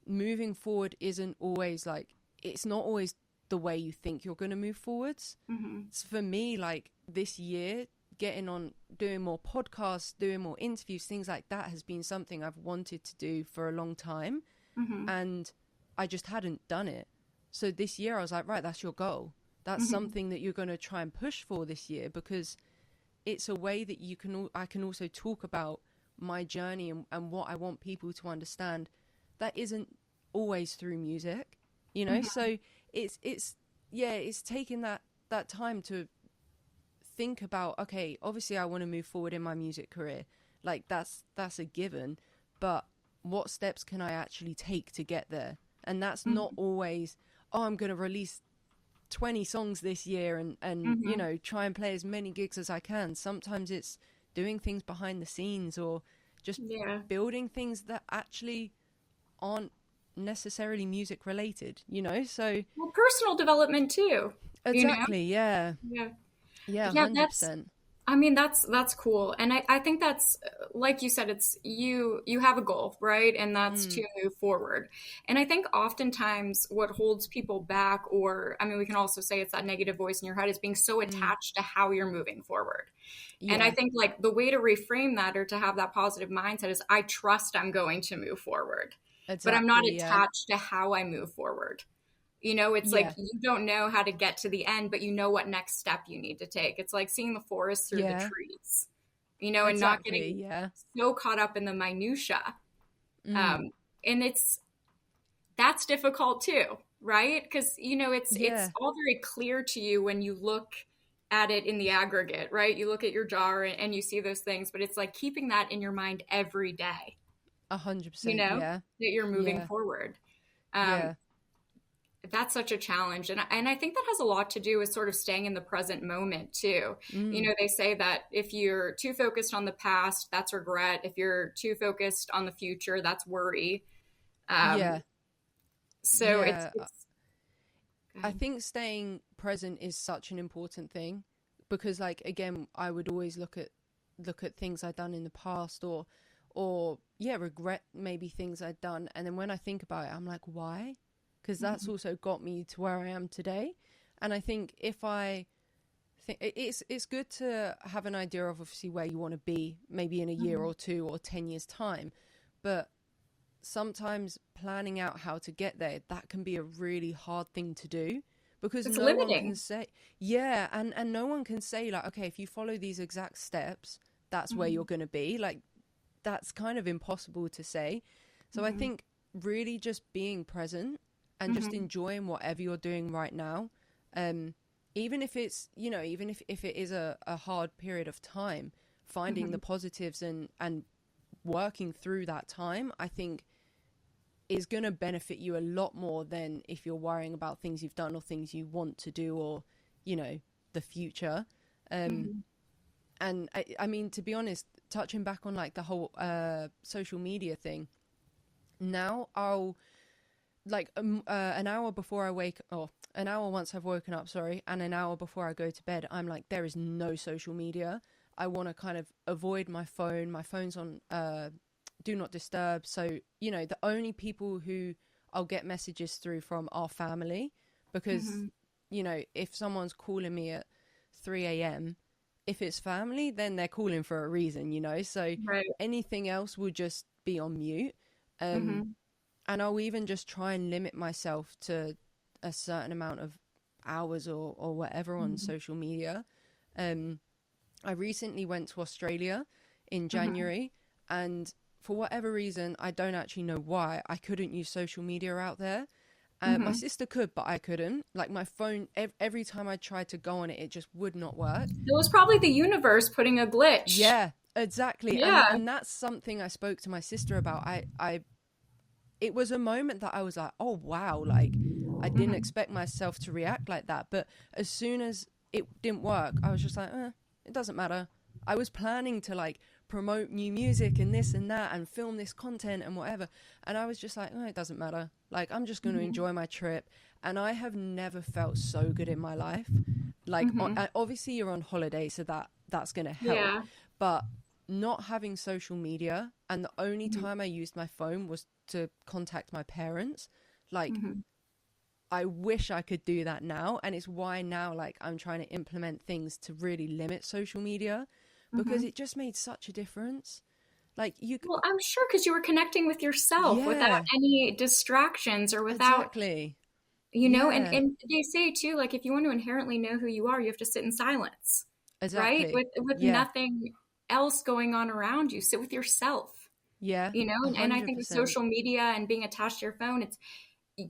[SPEAKER 1] moving forward isn't always like, it's not always the way you think you're going to move forwards.
[SPEAKER 2] mhm,
[SPEAKER 1] So for me, like this year, getting on, doing more podcasts, doing more interviews, things like that has been something I've wanted to do for a long time,
[SPEAKER 2] mhm,
[SPEAKER 1] and I just hadn't done it. So this year I was like, right, that's your goal. That's
[SPEAKER 2] mhm,
[SPEAKER 1] something that you're going to try and push for this year, because it's a way that you can, I can also talk about my journey and what I want people to understand that isn't always through music, you know.
[SPEAKER 2] mhm.
[SPEAKER 1] So it's yeah, it's taking that time to think about, okay, obviously I want to move forward in my music career, like that's a given, but what steps can I actually take to get there? And that's not
[SPEAKER 2] Mhm,
[SPEAKER 1] always, oh, I'm going to release 20 songs this year and you
[SPEAKER 2] mhm.
[SPEAKER 1] know, try and play as many gigs as I can. Sometimes it's doing things behind the scenes or just
[SPEAKER 2] Yeah.
[SPEAKER 1] building things that actually aren't necessarily music related, you know. So
[SPEAKER 2] Well, personal development too, you know?
[SPEAKER 1] exactly, yeah,
[SPEAKER 2] Yeah.
[SPEAKER 1] yeah,
[SPEAKER 2] Yeah, that's
[SPEAKER 1] 100%.
[SPEAKER 2] I mean that's cool. And I think that's like you said, it's you have a goal, right? And that's
[SPEAKER 1] Mm,
[SPEAKER 2] to move forward. And I think oftentimes what holds people back, or I mean we can also say it's that negative voice in your head, is being so
[SPEAKER 1] mm,
[SPEAKER 2] attached to how you're moving forward. And I
[SPEAKER 1] yeah,
[SPEAKER 2] think like the way to reframe that or to have that positive mindset is I trust I'm going to move forward, but I'm not
[SPEAKER 1] exactly, yeah,
[SPEAKER 2] attached to how I move forward. It's like
[SPEAKER 1] yeah,
[SPEAKER 2] you don't know how to get to the end, but you know what next step you need to take. It's like seeing the forest through the
[SPEAKER 1] yeah,
[SPEAKER 2] trees, and not
[SPEAKER 1] exactly,
[SPEAKER 2] getting
[SPEAKER 1] yeah,
[SPEAKER 2] so caught up in the minutia.
[SPEAKER 1] mm,
[SPEAKER 2] Um, and that's difficult too, right? Because it's
[SPEAKER 1] yeah,
[SPEAKER 2] all very clear to you when you look at it in the aggregate, right? You look at your jar and you see those things, but it's like keeping that in your mind every day,
[SPEAKER 1] 100%, yeah,
[SPEAKER 2] that you're moving
[SPEAKER 1] yeah,
[SPEAKER 2] forward. Um,
[SPEAKER 1] yeah,
[SPEAKER 2] that's such a challenge, and I think that has a lot to do with sort of staying in the present moment too.
[SPEAKER 1] mm,
[SPEAKER 2] They say that if you're too focused on the past, that's regret. If you're too focused on the future, that's worry. um
[SPEAKER 1] yeah,
[SPEAKER 2] so it's
[SPEAKER 1] yeah.
[SPEAKER 2] it's
[SPEAKER 1] I think staying present is such an important thing, because like again, I would always look at look at things I've done in the past, or yeah, regret maybe things I'd done. And then when I think about it, I'm like, why? Because that's also got me to where I am today. And I think if I think it's good to have an idea of obviously where you want to be, maybe in a year or 2 or 10 years time, but sometimes planning out how to get there, that can be a really hard thing to do, because
[SPEAKER 2] It's
[SPEAKER 1] no one
[SPEAKER 2] limiting.
[SPEAKER 1] can say, yeah, and no one can say like, okay, if you follow these exact steps, that's where you're going to be. Like, that's kind of impossible to say. So I think really just being present and just enjoying whatever you're doing right now, even if it's, you know, even if it is a hard period of time, finding the positives and working through that time, I think is going to benefit you a lot more than if you're worrying about things you've done or things you want to do, or, you know, the future. And I mean, to be honest, touching back on like the whole social media thing, now I'll like an hour before I wake, or an hour once I've woken up, sorry, and an hour before I go to bed, I'm like, there is no social media. I want to kind of avoid my phone. My phone's on do not disturb. So, you know, the only people who I'll get messages through from are family, because, you know, if someone's calling me at 3 a.m., if it's family, then they're calling for a reason, you know? So
[SPEAKER 2] Right.
[SPEAKER 1] anything else will just be on mute. And I'll even just try and limit myself to a certain amount of hours or whatever on social media. I recently went to Australia in January, and for whatever reason, I don't actually know why, I couldn't use social media out there. My sister could, but I couldn't. Like, my phone, every time I tried to go on it, it just would not work.
[SPEAKER 2] It was probably the universe putting a glitch.
[SPEAKER 1] Yeah, exactly.
[SPEAKER 2] Yeah.
[SPEAKER 1] And that's something I spoke to my sister about. It was a moment that I was like, oh wow, like I didn't expect myself to react like that. But as soon as it didn't work, I was just like, it doesn't matter. I was planning to like promote new music and this and that and film this content and whatever. And I was just like, it doesn't matter. Like, I'm just going to enjoy my trip. And I have never felt so good in my life. Like, obviously you're on holiday, so that's going to help.
[SPEAKER 2] Yeah.
[SPEAKER 1] But not having social media, and the only time I used my phone was to contact my parents. Like, I wish I could do that now. And it's why now, like, I'm trying to implement things to really limit social media, because it just made such a difference. Like,
[SPEAKER 2] Well, I'm sure because you were connecting with yourself without
[SPEAKER 1] yeah,
[SPEAKER 2] any distractions or without,
[SPEAKER 1] exactly.
[SPEAKER 2] you know,
[SPEAKER 1] Yeah,
[SPEAKER 2] and they say too, like if you want to inherently know who you are, you have to sit in silence, right?
[SPEAKER 1] exactly.
[SPEAKER 2] With
[SPEAKER 1] Yeah,
[SPEAKER 2] nothing else going on around you. Sit with yourself,
[SPEAKER 1] yeah,
[SPEAKER 2] you know, and I think with
[SPEAKER 1] 100%.
[SPEAKER 2] social media and being attached to your phone, it's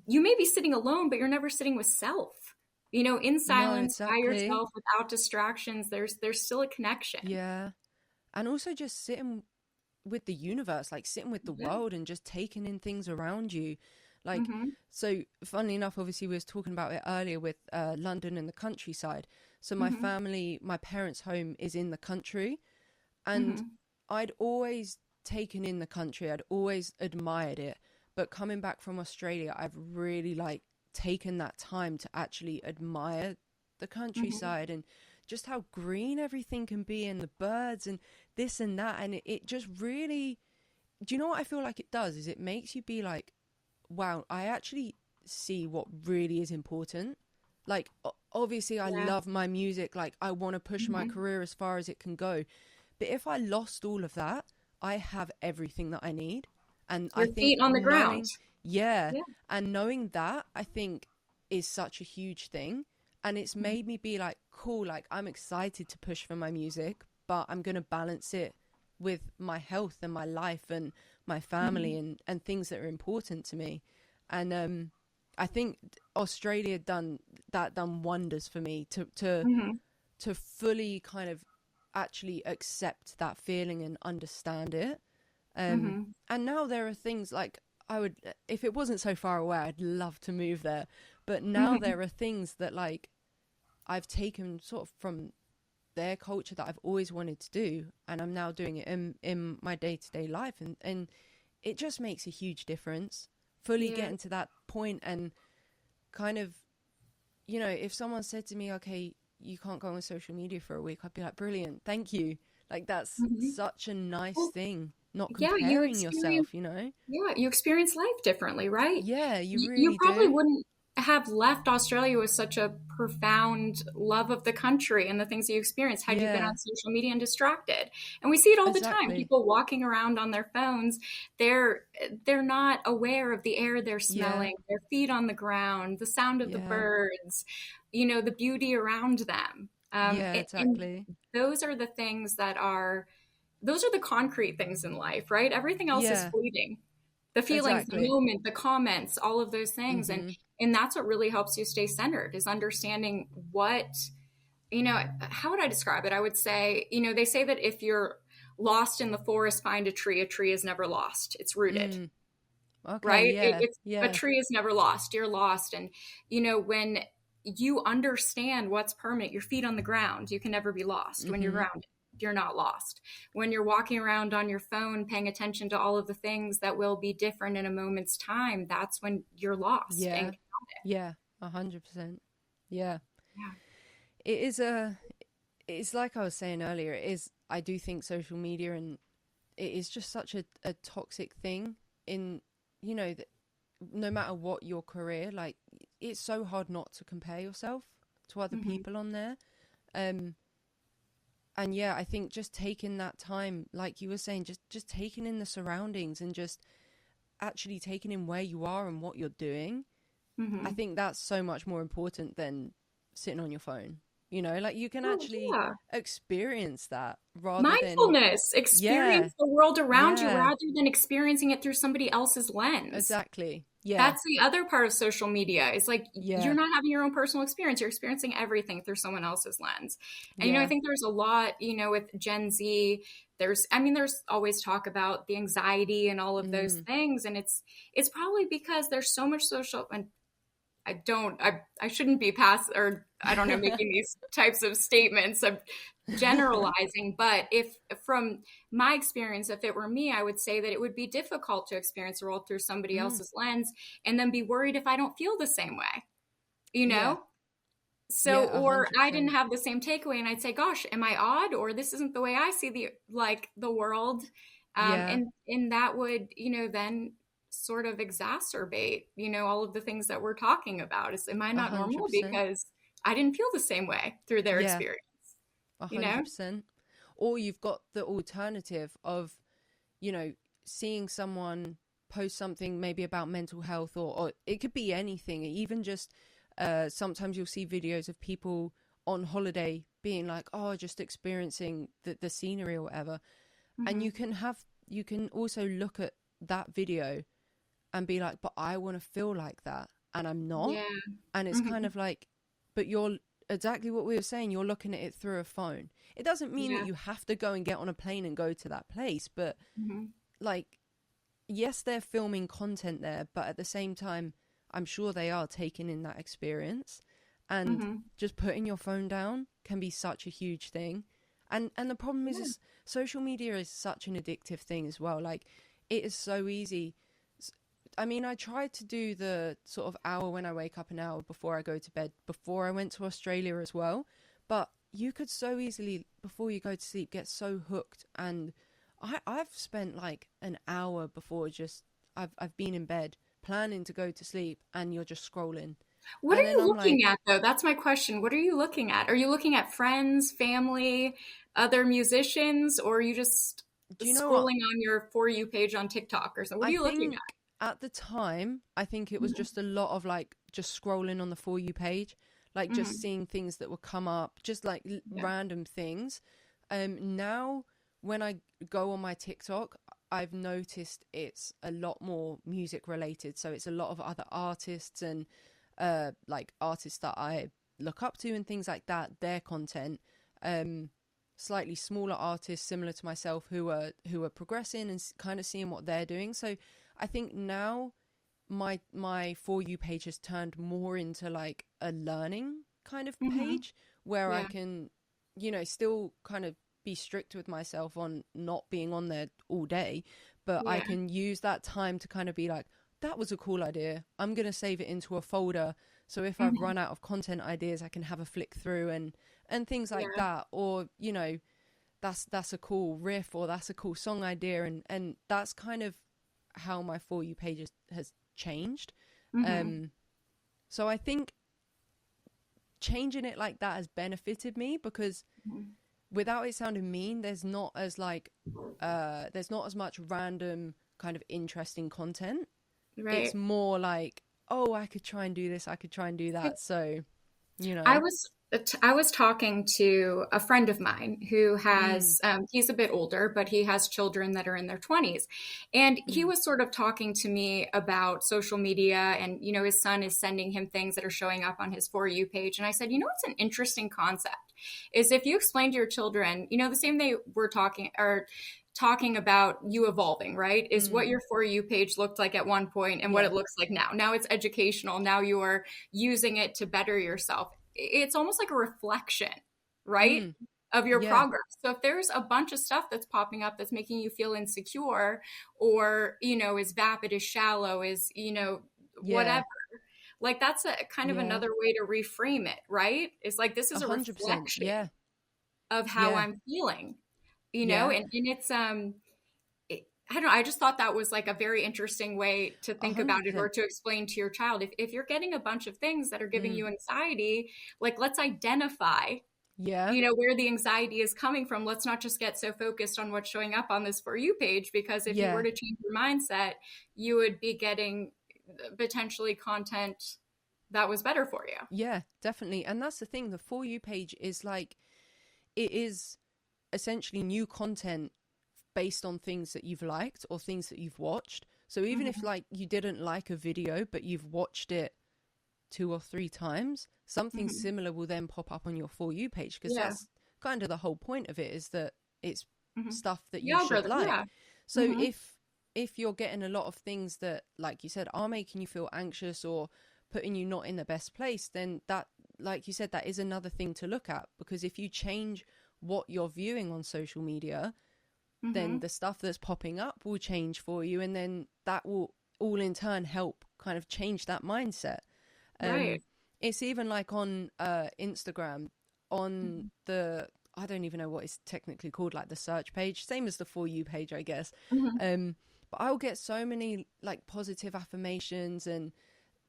[SPEAKER 2] you may be sitting alone, but you're never sitting with self. You know, in
[SPEAKER 1] No,
[SPEAKER 2] silence by
[SPEAKER 1] exactly.
[SPEAKER 2] yourself without distractions, there's still a connection.
[SPEAKER 1] Yeah. And also just sitting with the universe, like sitting with the
[SPEAKER 2] Yeah.
[SPEAKER 1] world and just taking in things around you. Like,
[SPEAKER 2] Mm-hmm.
[SPEAKER 1] so funnily enough, obviously we was talking about it earlier with London and the countryside. So my
[SPEAKER 2] Mm-hmm.
[SPEAKER 1] family, my parents' home is in the country, and
[SPEAKER 2] Mm-hmm.
[SPEAKER 1] I'd always taken in the country. I'd always admired it. But coming back from Australia, I've really like taken that time to actually admire the
[SPEAKER 2] Mm-hmm.
[SPEAKER 1] countryside and just how green everything can be, and the birds and this and that. And it just really, do you know what I feel like it does? Is it makes you be like, wow, I actually see what really is important. Like, obviously, I
[SPEAKER 2] Yeah.
[SPEAKER 1] love my music. Like, I want to push my
[SPEAKER 2] Mm-hmm.
[SPEAKER 1] career as far as it can go. But if I lost all of that, I have everything that I need. And I
[SPEAKER 2] Your
[SPEAKER 1] think
[SPEAKER 2] feet on the ground.
[SPEAKER 1] knowing, yeah,
[SPEAKER 2] Yeah.
[SPEAKER 1] and knowing that, I think is such a huge thing. And it's made me be like, cool, like I'm excited to push for my music, but I'm going to balance it with my health and my life and my family
[SPEAKER 2] Mm-hmm.
[SPEAKER 1] and things that are important to me. And I think Australia done wonders for me
[SPEAKER 2] Mm-hmm.
[SPEAKER 1] to fully kind of actually accept that feeling and understand it.
[SPEAKER 2] Mm-hmm.
[SPEAKER 1] And now there are things like, I would, if it wasn't so far away, I'd love to move there. But now
[SPEAKER 2] Mm-hmm.
[SPEAKER 1] there are things that like I've taken sort of from their culture that I've always wanted to do, and I'm now doing it in my day-to-day life, and it just makes a huge difference. Fully
[SPEAKER 2] Yeah.
[SPEAKER 1] getting to that point, and kind of, you know, if someone said to me, okay, you can't go on social media for a week, I'd be like, brilliant, thank you. Like that's
[SPEAKER 2] Mhm.
[SPEAKER 1] such a nice
[SPEAKER 2] Well,
[SPEAKER 1] thing, not
[SPEAKER 2] yeah, you
[SPEAKER 1] comparing
[SPEAKER 2] experience
[SPEAKER 1] yourself, you know?
[SPEAKER 2] yeah, you experience life differently, right?
[SPEAKER 1] Yeah, you
[SPEAKER 2] You
[SPEAKER 1] really
[SPEAKER 2] probably
[SPEAKER 1] do.
[SPEAKER 2] wouldn't have left Australia with such a profound love of the country and the things that you experienced had you been
[SPEAKER 1] Yeah,
[SPEAKER 2] on social media and distracted. And we see it all the time.
[SPEAKER 1] exactly.
[SPEAKER 2] People walking around on their phones, they're they're not aware of the air they're
[SPEAKER 1] Yeah,
[SPEAKER 2] smelling, their feet on the ground, the sound of the
[SPEAKER 1] yeah,
[SPEAKER 2] birds, the beauty around them.
[SPEAKER 1] yeah,
[SPEAKER 2] And
[SPEAKER 1] exactly.
[SPEAKER 2] those are the things that are those are the concrete things in life, right? Everything else is
[SPEAKER 1] Yeah,
[SPEAKER 2] fleeting. The feelings, the
[SPEAKER 1] exactly.
[SPEAKER 2] moment, the comments, all of those things. And
[SPEAKER 1] Mm-hmm.
[SPEAKER 2] and that's what really helps you stay centered is understanding how would I describe it? I would say, they say that if you're lost in the forest, find a tree is never lost. It's rooted,
[SPEAKER 1] Mm. Okay,
[SPEAKER 2] right?
[SPEAKER 1] yeah,
[SPEAKER 2] It's a
[SPEAKER 1] yeah.
[SPEAKER 2] tree is never lost. You're lost. And, when you understand what's permanent, your feet on the ground, you can never be lost. When you're
[SPEAKER 1] Mm-hmm.
[SPEAKER 2] grounded, you're not lost. When you're walking around on your phone, paying attention to all of the things that will be different in a moment's time, that's when you're lost and
[SPEAKER 1] Yeah, yeah, 100%. Yeah.
[SPEAKER 2] yeah.
[SPEAKER 1] It is it's like I was saying earlier, it is, I do think social media and it is just such a toxic thing in, that no matter what your career, like it's so hard not to compare yourself to other
[SPEAKER 2] Hmm.
[SPEAKER 1] people on there. Um, and yeah, I think just taking that time, like you were saying, just taking in the surroundings and just actually taking in where you are and what you're doing. I
[SPEAKER 2] Hmm.
[SPEAKER 1] think that's so much more important than sitting on your phone. Like you can
[SPEAKER 2] Oh,
[SPEAKER 1] actually
[SPEAKER 2] yeah.
[SPEAKER 1] experience that rather than,
[SPEAKER 2] Mindfulness,
[SPEAKER 1] yeah,
[SPEAKER 2] experience the world around you
[SPEAKER 1] yeah,
[SPEAKER 2] rather than experiencing it through somebody else's lens.
[SPEAKER 1] exactly. Yeah,
[SPEAKER 2] That's the other part of social media. It's like you're
[SPEAKER 1] yeah,
[SPEAKER 2] not having your own personal experience. You're experiencing everything through someone else's lens. And I
[SPEAKER 1] yeah.
[SPEAKER 2] think there's a lot, with Gen Z, there's always talk about the anxiety and all of those
[SPEAKER 1] Mm.
[SPEAKER 2] things. And it's probably because there's so much social and I shouldn't be past or I don't know making these types of statements of generalizing, but if from my experience, if it were me, I would say that it would be difficult to experience the world through somebody
[SPEAKER 1] Mm.
[SPEAKER 2] else's lens and then be worried if I don't feel the same way, you
[SPEAKER 1] Yeah,
[SPEAKER 2] know? So,
[SPEAKER 1] yeah, a
[SPEAKER 2] or
[SPEAKER 1] hundred
[SPEAKER 2] I didn't
[SPEAKER 1] percent.
[SPEAKER 2] have the same takeaway and I'd say, gosh, am I odd? Or this isn't the way I see the world.
[SPEAKER 1] Yeah,
[SPEAKER 2] And that would, then sort of exacerbate, all of the things that we're talking about. Is am I
[SPEAKER 1] a
[SPEAKER 2] not
[SPEAKER 1] hundred
[SPEAKER 2] normal
[SPEAKER 1] percent.
[SPEAKER 2] because I didn't feel the same way through their
[SPEAKER 1] Yeah,
[SPEAKER 2] experience,
[SPEAKER 1] a
[SPEAKER 2] you know?
[SPEAKER 1] hundred percent. Or you've got the alternative of, you know, seeing someone post something maybe about mental health, or it could be anything, even just sometimes you'll see videos of people on holiday being like, oh, just experiencing the scenery or whatever. And
[SPEAKER 2] Hmm.
[SPEAKER 1] you can also look at that video and be like, but I want to feel like that and I'm not.
[SPEAKER 2] Yeah.
[SPEAKER 1] And it's kind
[SPEAKER 2] Hmm.
[SPEAKER 1] of like, but you're exactly what we were saying, you're looking at it through a phone. It doesn't mean that
[SPEAKER 2] Yeah.
[SPEAKER 1] you have to go and get on a plane and go to that place, but
[SPEAKER 2] Hmm.
[SPEAKER 1] like, yes, they're filming content there, but at the same time, I'm sure they are taking in that experience. And
[SPEAKER 2] Hmm.
[SPEAKER 1] just putting your phone down can be such a huge thing. And the problem is social media is such an addictive thing as well. Like, it is so easy. I mean, I tried to do the sort of hour when I wake up, an hour before I go to bed, before I went to Australia as well. But you could so easily, before you go to sleep, get so hooked. And I've spent like an hour before just, I've been in bed planning to go to sleep and you're just scrolling.
[SPEAKER 2] What are
[SPEAKER 1] And then
[SPEAKER 2] you
[SPEAKER 1] I'm
[SPEAKER 2] looking
[SPEAKER 1] like,
[SPEAKER 2] at though? That's my question. What are you looking at? Are you looking at friends, family, other musicians, or are you just
[SPEAKER 1] do you know what?
[SPEAKER 2] scrolling on your For You page on TikTok or something? What are
[SPEAKER 1] I
[SPEAKER 2] you looking
[SPEAKER 1] think at the time, I think it was
[SPEAKER 2] at?
[SPEAKER 1] just a lot of like just scrolling on the For You page, like just
[SPEAKER 2] Hmm.
[SPEAKER 1] seeing things that would come up, just like
[SPEAKER 2] Yeah.
[SPEAKER 1] random things. Now when I go on my TikTok, I've noticed it's a lot more music related. So it's a lot of other artists and like artists that I look up to and things like that, their content. Um, Slightly smaller artists similar to myself who are progressing and kind of seeing what they're doing. So I think now my For You page has turned more into like a learning kind of
[SPEAKER 2] Hmm.
[SPEAKER 1] page where I
[SPEAKER 2] Yeah.
[SPEAKER 1] can, still kind of be strict with myself on not being on there all day, but I
[SPEAKER 2] Yeah.
[SPEAKER 1] can use that time to kind of be like, that was a cool idea. I'm going to save it into a folder. So if I've
[SPEAKER 2] Hmm.
[SPEAKER 1] run out of content ideas, I can have a flick through and things like
[SPEAKER 2] Yeah.
[SPEAKER 1] that. Or, that's a cool riff, or that's a cool song idea, and that's kind of how my For You page has changed. So I think changing it like that has benefited me, because without it sounding mean, there's not as much random kind of interesting content.
[SPEAKER 2] Right.
[SPEAKER 1] It's more like, oh, I could try and do this, I could try and do that. So, you know.
[SPEAKER 2] I was talking to a friend of mine who has, he's a bit older, but he has children that are in their 20s. And he was sort of talking to me about social media, and, you know, his son is sending him things that are showing up on his For You page. And I said, you know, what's an interesting concept is if you explain to your children, you know, the same they were talking about you evolving, right? Is what your For You page looked like at one point and what it looks like now. Now it's educational. Now you are using it to better yourself. It's almost like a reflection, right? Of your progress. So if there's a bunch of stuff that's popping up that's making you feel insecure, or, you know, is vapid, is shallow, is, you know, whatever, like that's a kind of another way to reframe it, right? It's like, this is a
[SPEAKER 1] 100%,
[SPEAKER 2] reflection of how I'm feeling, you know, and it's, I don't know. I just thought that was like a very interesting way to think 100%. About it, or to explain to your child. If you're getting a bunch of things that are giving you anxiety, like, let's identify, you know, where the anxiety is coming from. Let's not just get so focused on what's showing up on this For You page, because if you were to change your mindset, you would be getting potentially content that was better for you.
[SPEAKER 1] Yeah, definitely. And that's the thing. The For You page is like, it is essentially new content based on things that you've liked or things that you've watched. So even if like you didn't like a video, but you've watched it 2 or 3 times, something similar will then pop up on your For You page, because that's kind of the whole point of it, is that it's stuff that you should like. So if you're getting a lot of things that, like you said, are making you feel anxious or putting you not in the best place, then that, like you said, that is another thing to look at. Because if you change what you're viewing on social media, then the stuff that's popping up will change for you, and then that will all in turn help kind of change that mindset. It's even like on Instagram, on the, I don't even know what it's technically called, like the search page, same as the For You page, I guess. But I'll get so many like positive affirmations and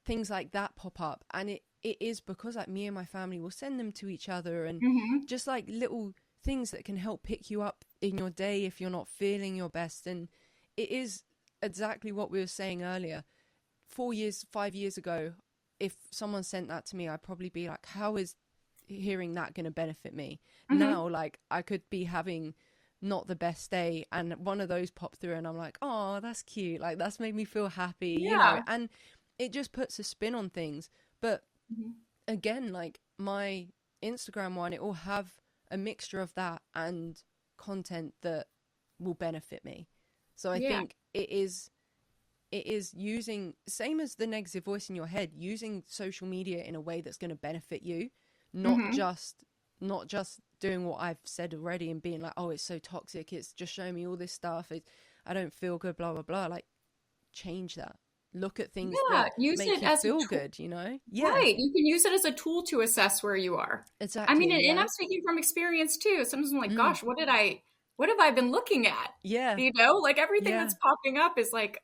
[SPEAKER 1] things like that pop up, and it is because like me and my family will send them to each other, and just like little things that can help pick you up in your day if you're not feeling your best. And it is exactly what we were saying earlier. 5 years ago, if someone sent that to me, I'd probably be like, how is hearing that going to benefit me? Now, like, I could be having not the best day, and one of those pop through, and I'm like, oh, that's cute, like that's made me feel happy, you know. And it just puts a spin on things. But again, like my Instagram one, it will have a mixture of that and content that will benefit me. So I think it is using, same as the negative voice in your head, using social media in a way that's going to benefit you, not just doing what I've said already and being like, oh, it's so toxic, it's just showing me all this stuff, I don't feel good, blah blah blah. Like, change that. Look at things that
[SPEAKER 2] use
[SPEAKER 1] make
[SPEAKER 2] it
[SPEAKER 1] you
[SPEAKER 2] as
[SPEAKER 1] feel good, you know?
[SPEAKER 2] Right. You can use it as a tool to assess where you are.
[SPEAKER 1] Exactly.
[SPEAKER 2] I mean, and I'm speaking from experience too. Sometimes I'm like, gosh, what have I been looking at?
[SPEAKER 1] Yeah.
[SPEAKER 2] You know, like everything that's popping up is like,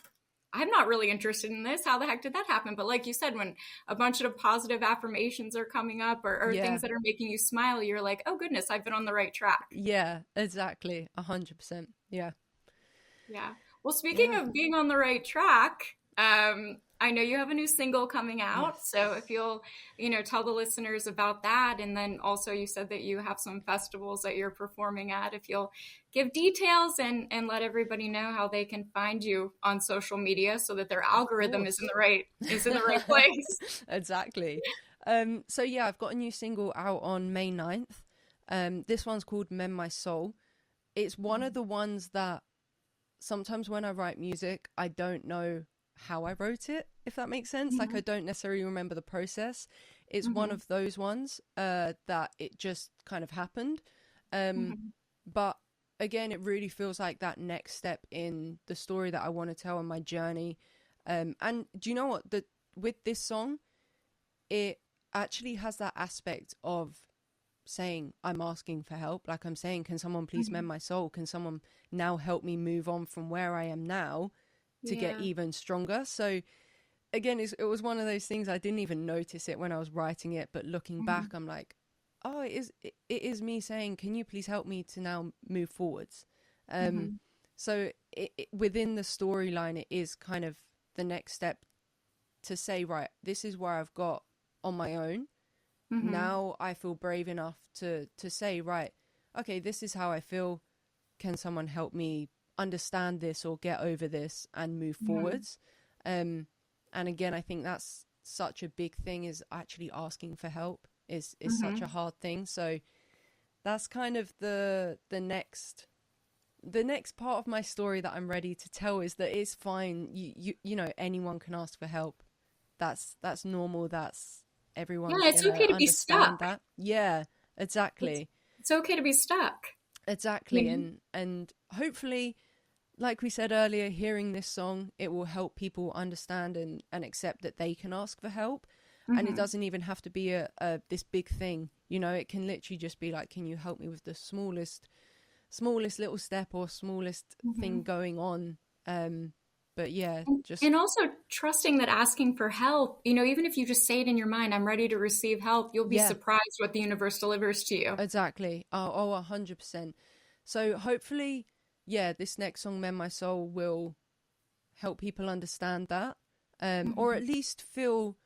[SPEAKER 2] I'm not really interested in this. How the heck did that happen? But like you said, when a bunch of positive affirmations are coming up, or things that are making you smile, you're like, oh goodness, I've been on the right track.
[SPEAKER 1] Yeah, exactly. 100%. Yeah.
[SPEAKER 2] Yeah. Well, speaking of being on the right track, I know you have a new single coming out. Yes. So if you'll, tell the listeners about that. And then also you said that you have some festivals that you're performing at. If you'll give details and let everybody know how they can find you on social media so that their algorithm is in the right place.
[SPEAKER 1] Exactly. So yeah, I've got a new single out on May 9th. This one's called Mend My Soul. It's one of the ones that sometimes when I write music, I don't know how I wrote it, if that makes sense. Like, I don't necessarily remember the process. It's one of those ones that it just kind of happened. But again, it really feels like that next step in the story that I want to tell in my journey. And do you know what? With this song, it actually has that aspect of saying I'm asking for help. Like I'm saying, can someone please mend my soul? Can someone now help me move on from where I am now to get even stronger? So again, it was one of those things, I didn't even notice it when I was writing it, but looking back, I'm like, oh, it is me saying, can you please help me to now move forwards? So within the storyline, it is kind of the next step to say, right, this is where I've got on my own. Now I feel brave enough to say, right, okay, this is how I feel. Can someone help me understand this or get over this and move forwards? And again, I think that's such a big thing, is actually asking for help is such a hard thing. So that's kind of the next part of my story that I'm ready to tell, is that it's fine. You know, anyone can ask for help. That's normal. That's everyone's
[SPEAKER 2] it's okay to be stuck.
[SPEAKER 1] That. Yeah, exactly.
[SPEAKER 2] It's okay to be stuck.
[SPEAKER 1] Exactly. And hopefully, like we said earlier, hearing this song, it will help people understand and accept that they can ask for help. And it doesn't even have to be a this big thing. You know, it can literally just be like, can you help me with the smallest little step or smallest thing going on? But yeah,
[SPEAKER 2] and also trusting that asking for help, you know, even if you just say it in your mind, I'm ready to receive help, you'll be surprised what the universe delivers to you.
[SPEAKER 1] Exactly. Oh, 100%. So hopefully, this next song, Mend My Soul, will help people understand that, or at least feel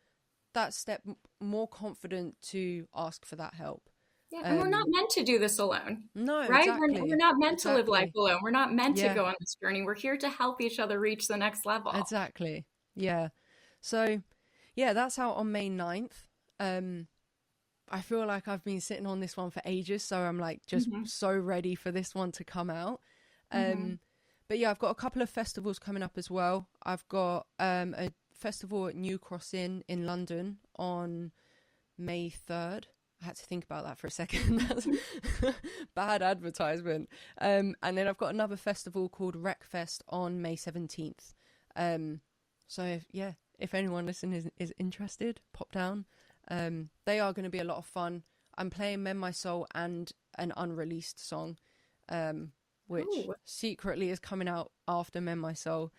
[SPEAKER 1] that step more confident to ask for that help.
[SPEAKER 2] Yeah, and we're not meant to do this alone.
[SPEAKER 1] No,
[SPEAKER 2] right?
[SPEAKER 1] exactly.
[SPEAKER 2] We're not meant to live life alone. We're not meant to go on this journey. We're here to help each other reach the next level.
[SPEAKER 1] Exactly. Yeah. So, that's out on May 9th. I feel like I've been sitting on this one for ages, so I'm like just so ready for this one to come out. But yeah, I've got a couple of festivals coming up as well. I've got a festival at New Cross Inn in London on May 3rd. I had to think about that for a second. That's bad advertisement. And then I've got another festival called Wreckfest on May 17th. So if anyone listening is interested, pop down. They are going to be a lot of fun. I'm playing Mend My Soul and an unreleased song, which secretly is coming out after Mend My Soul,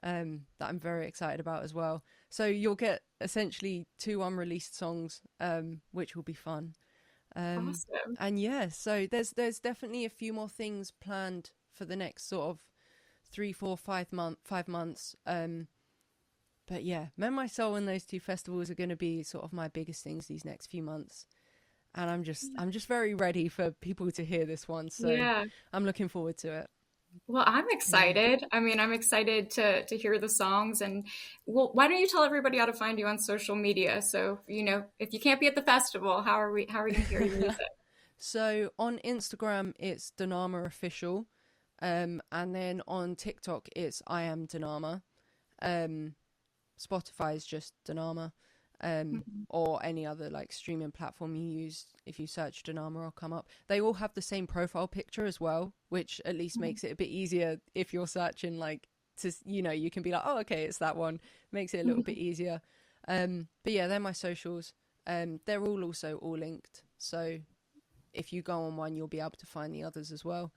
[SPEAKER 1] that I'm very excited about as well. So you'll get essentially 2 unreleased songs, which will be fun.
[SPEAKER 2] Awesome.
[SPEAKER 1] And so there's definitely a few more things planned for the next sort of 3, 4, 5 months. But yeah, Mend My Soul and those 2 festivals are going to be sort of my biggest things these next few months. And I'm just very ready for people to hear this one. So I'm looking forward to it.
[SPEAKER 2] Well, I'm excited. I mean, I'm excited to hear the songs. And why don't you tell everybody how to find you on social media? So, you know, if you can't be at the festival, how are we going to hear your music?
[SPEAKER 1] So on Instagram, it's DANAMA Official. And then on TikTok, it's I Am DANAMA. Spotify is just DANAMA. Or any other like streaming platform you use. If you search DANAMA, I'll come up. They all have the same profile picture as well, which at least makes it a bit easier if you're searching, like, to, you know, you can be like, oh, okay, it's that one. Makes it a little bit easier. But yeah, they're my socials. They're all also all linked. So if you go on one, you'll be able to find the others as well.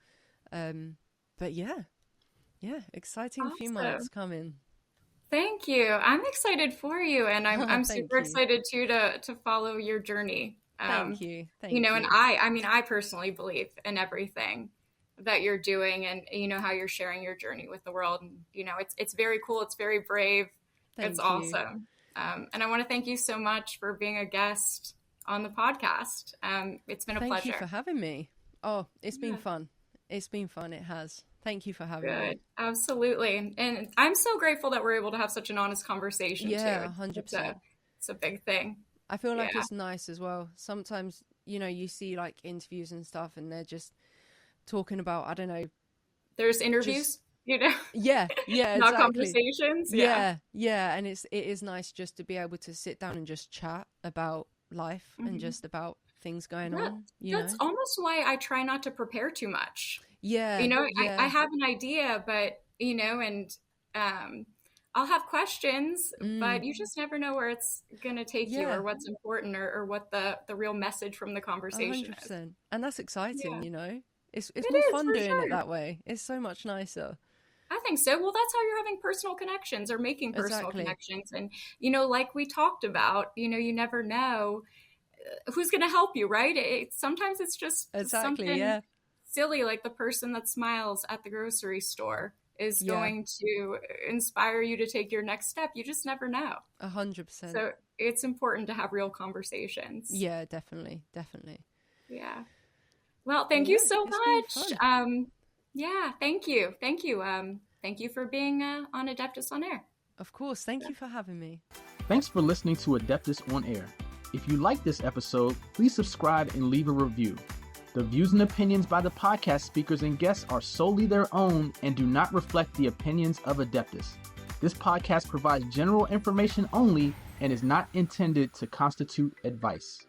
[SPEAKER 1] But yeah, exciting few months coming.
[SPEAKER 2] Thank you. I'm excited for you, and I'm super excited too to follow your journey.
[SPEAKER 1] Thank you.
[SPEAKER 2] You know, and I personally believe in everything that you're doing, and you know how you're sharing your journey with the world. And you know, it's very cool. It's very brave. It's awesome. And I want to thank you so much for being a guest on the podcast. It's been a pleasure.
[SPEAKER 1] Thank you for having me. Oh, it's been fun. It's been fun. It has. Thank you for having me.
[SPEAKER 2] Absolutely. And I'm so grateful that we're able to have such an honest conversation too.
[SPEAKER 1] 100%.
[SPEAKER 2] It's a big thing.
[SPEAKER 1] I feel like it's nice as well. Sometimes, you know, you see like interviews and stuff and they're just talking about, I don't know.
[SPEAKER 2] There's interviews, you know?
[SPEAKER 1] Yeah,
[SPEAKER 2] Not
[SPEAKER 1] exactly.
[SPEAKER 2] Conversations.
[SPEAKER 1] Yeah. And it is nice just to be able to sit down and just chat about life and just about things going on.
[SPEAKER 2] That's almost why I try not to prepare too much.
[SPEAKER 1] Yeah.
[SPEAKER 2] You know, I have an idea, but, you know, and I'll have questions, but you just never know where it's going to take you or what's important or what the real message from the conversation
[SPEAKER 1] 100%.
[SPEAKER 2] is.
[SPEAKER 1] And that's exciting, you know? It's
[SPEAKER 2] It
[SPEAKER 1] more
[SPEAKER 2] is,
[SPEAKER 1] fun
[SPEAKER 2] for
[SPEAKER 1] doing
[SPEAKER 2] sure.
[SPEAKER 1] it that way. It's so much nicer.
[SPEAKER 2] I think so. Well, that's how you're having personal connections or making personal
[SPEAKER 1] Exactly.
[SPEAKER 2] connections. And, you know, like we talked about, you know, you never know who's going to help you, right? Sometimes it's just
[SPEAKER 1] Exactly,
[SPEAKER 2] something
[SPEAKER 1] yeah.
[SPEAKER 2] silly, like the person that smiles at the grocery store is
[SPEAKER 1] Yeah,
[SPEAKER 2] going to inspire you to take your next step. You just never know.
[SPEAKER 1] 100%.
[SPEAKER 2] So it's important to have real conversations.
[SPEAKER 1] Yeah, definitely, definitely.
[SPEAKER 2] Yeah. Well,
[SPEAKER 1] But
[SPEAKER 2] thank you
[SPEAKER 1] yeah,
[SPEAKER 2] so
[SPEAKER 1] it's been
[SPEAKER 2] much.
[SPEAKER 1] fun.
[SPEAKER 2] Yeah, thank you. Thank you. Thank you for being on Adeptus on Air.
[SPEAKER 1] Of course, thank you for having me.
[SPEAKER 3] Thanks for listening to Adeptus on Air. If you like this episode, please subscribe and leave a review. The views and opinions by the podcast speakers and guests are solely their own and do not reflect the opinions of Adeptus. This podcast provides general information only and is not intended to constitute advice.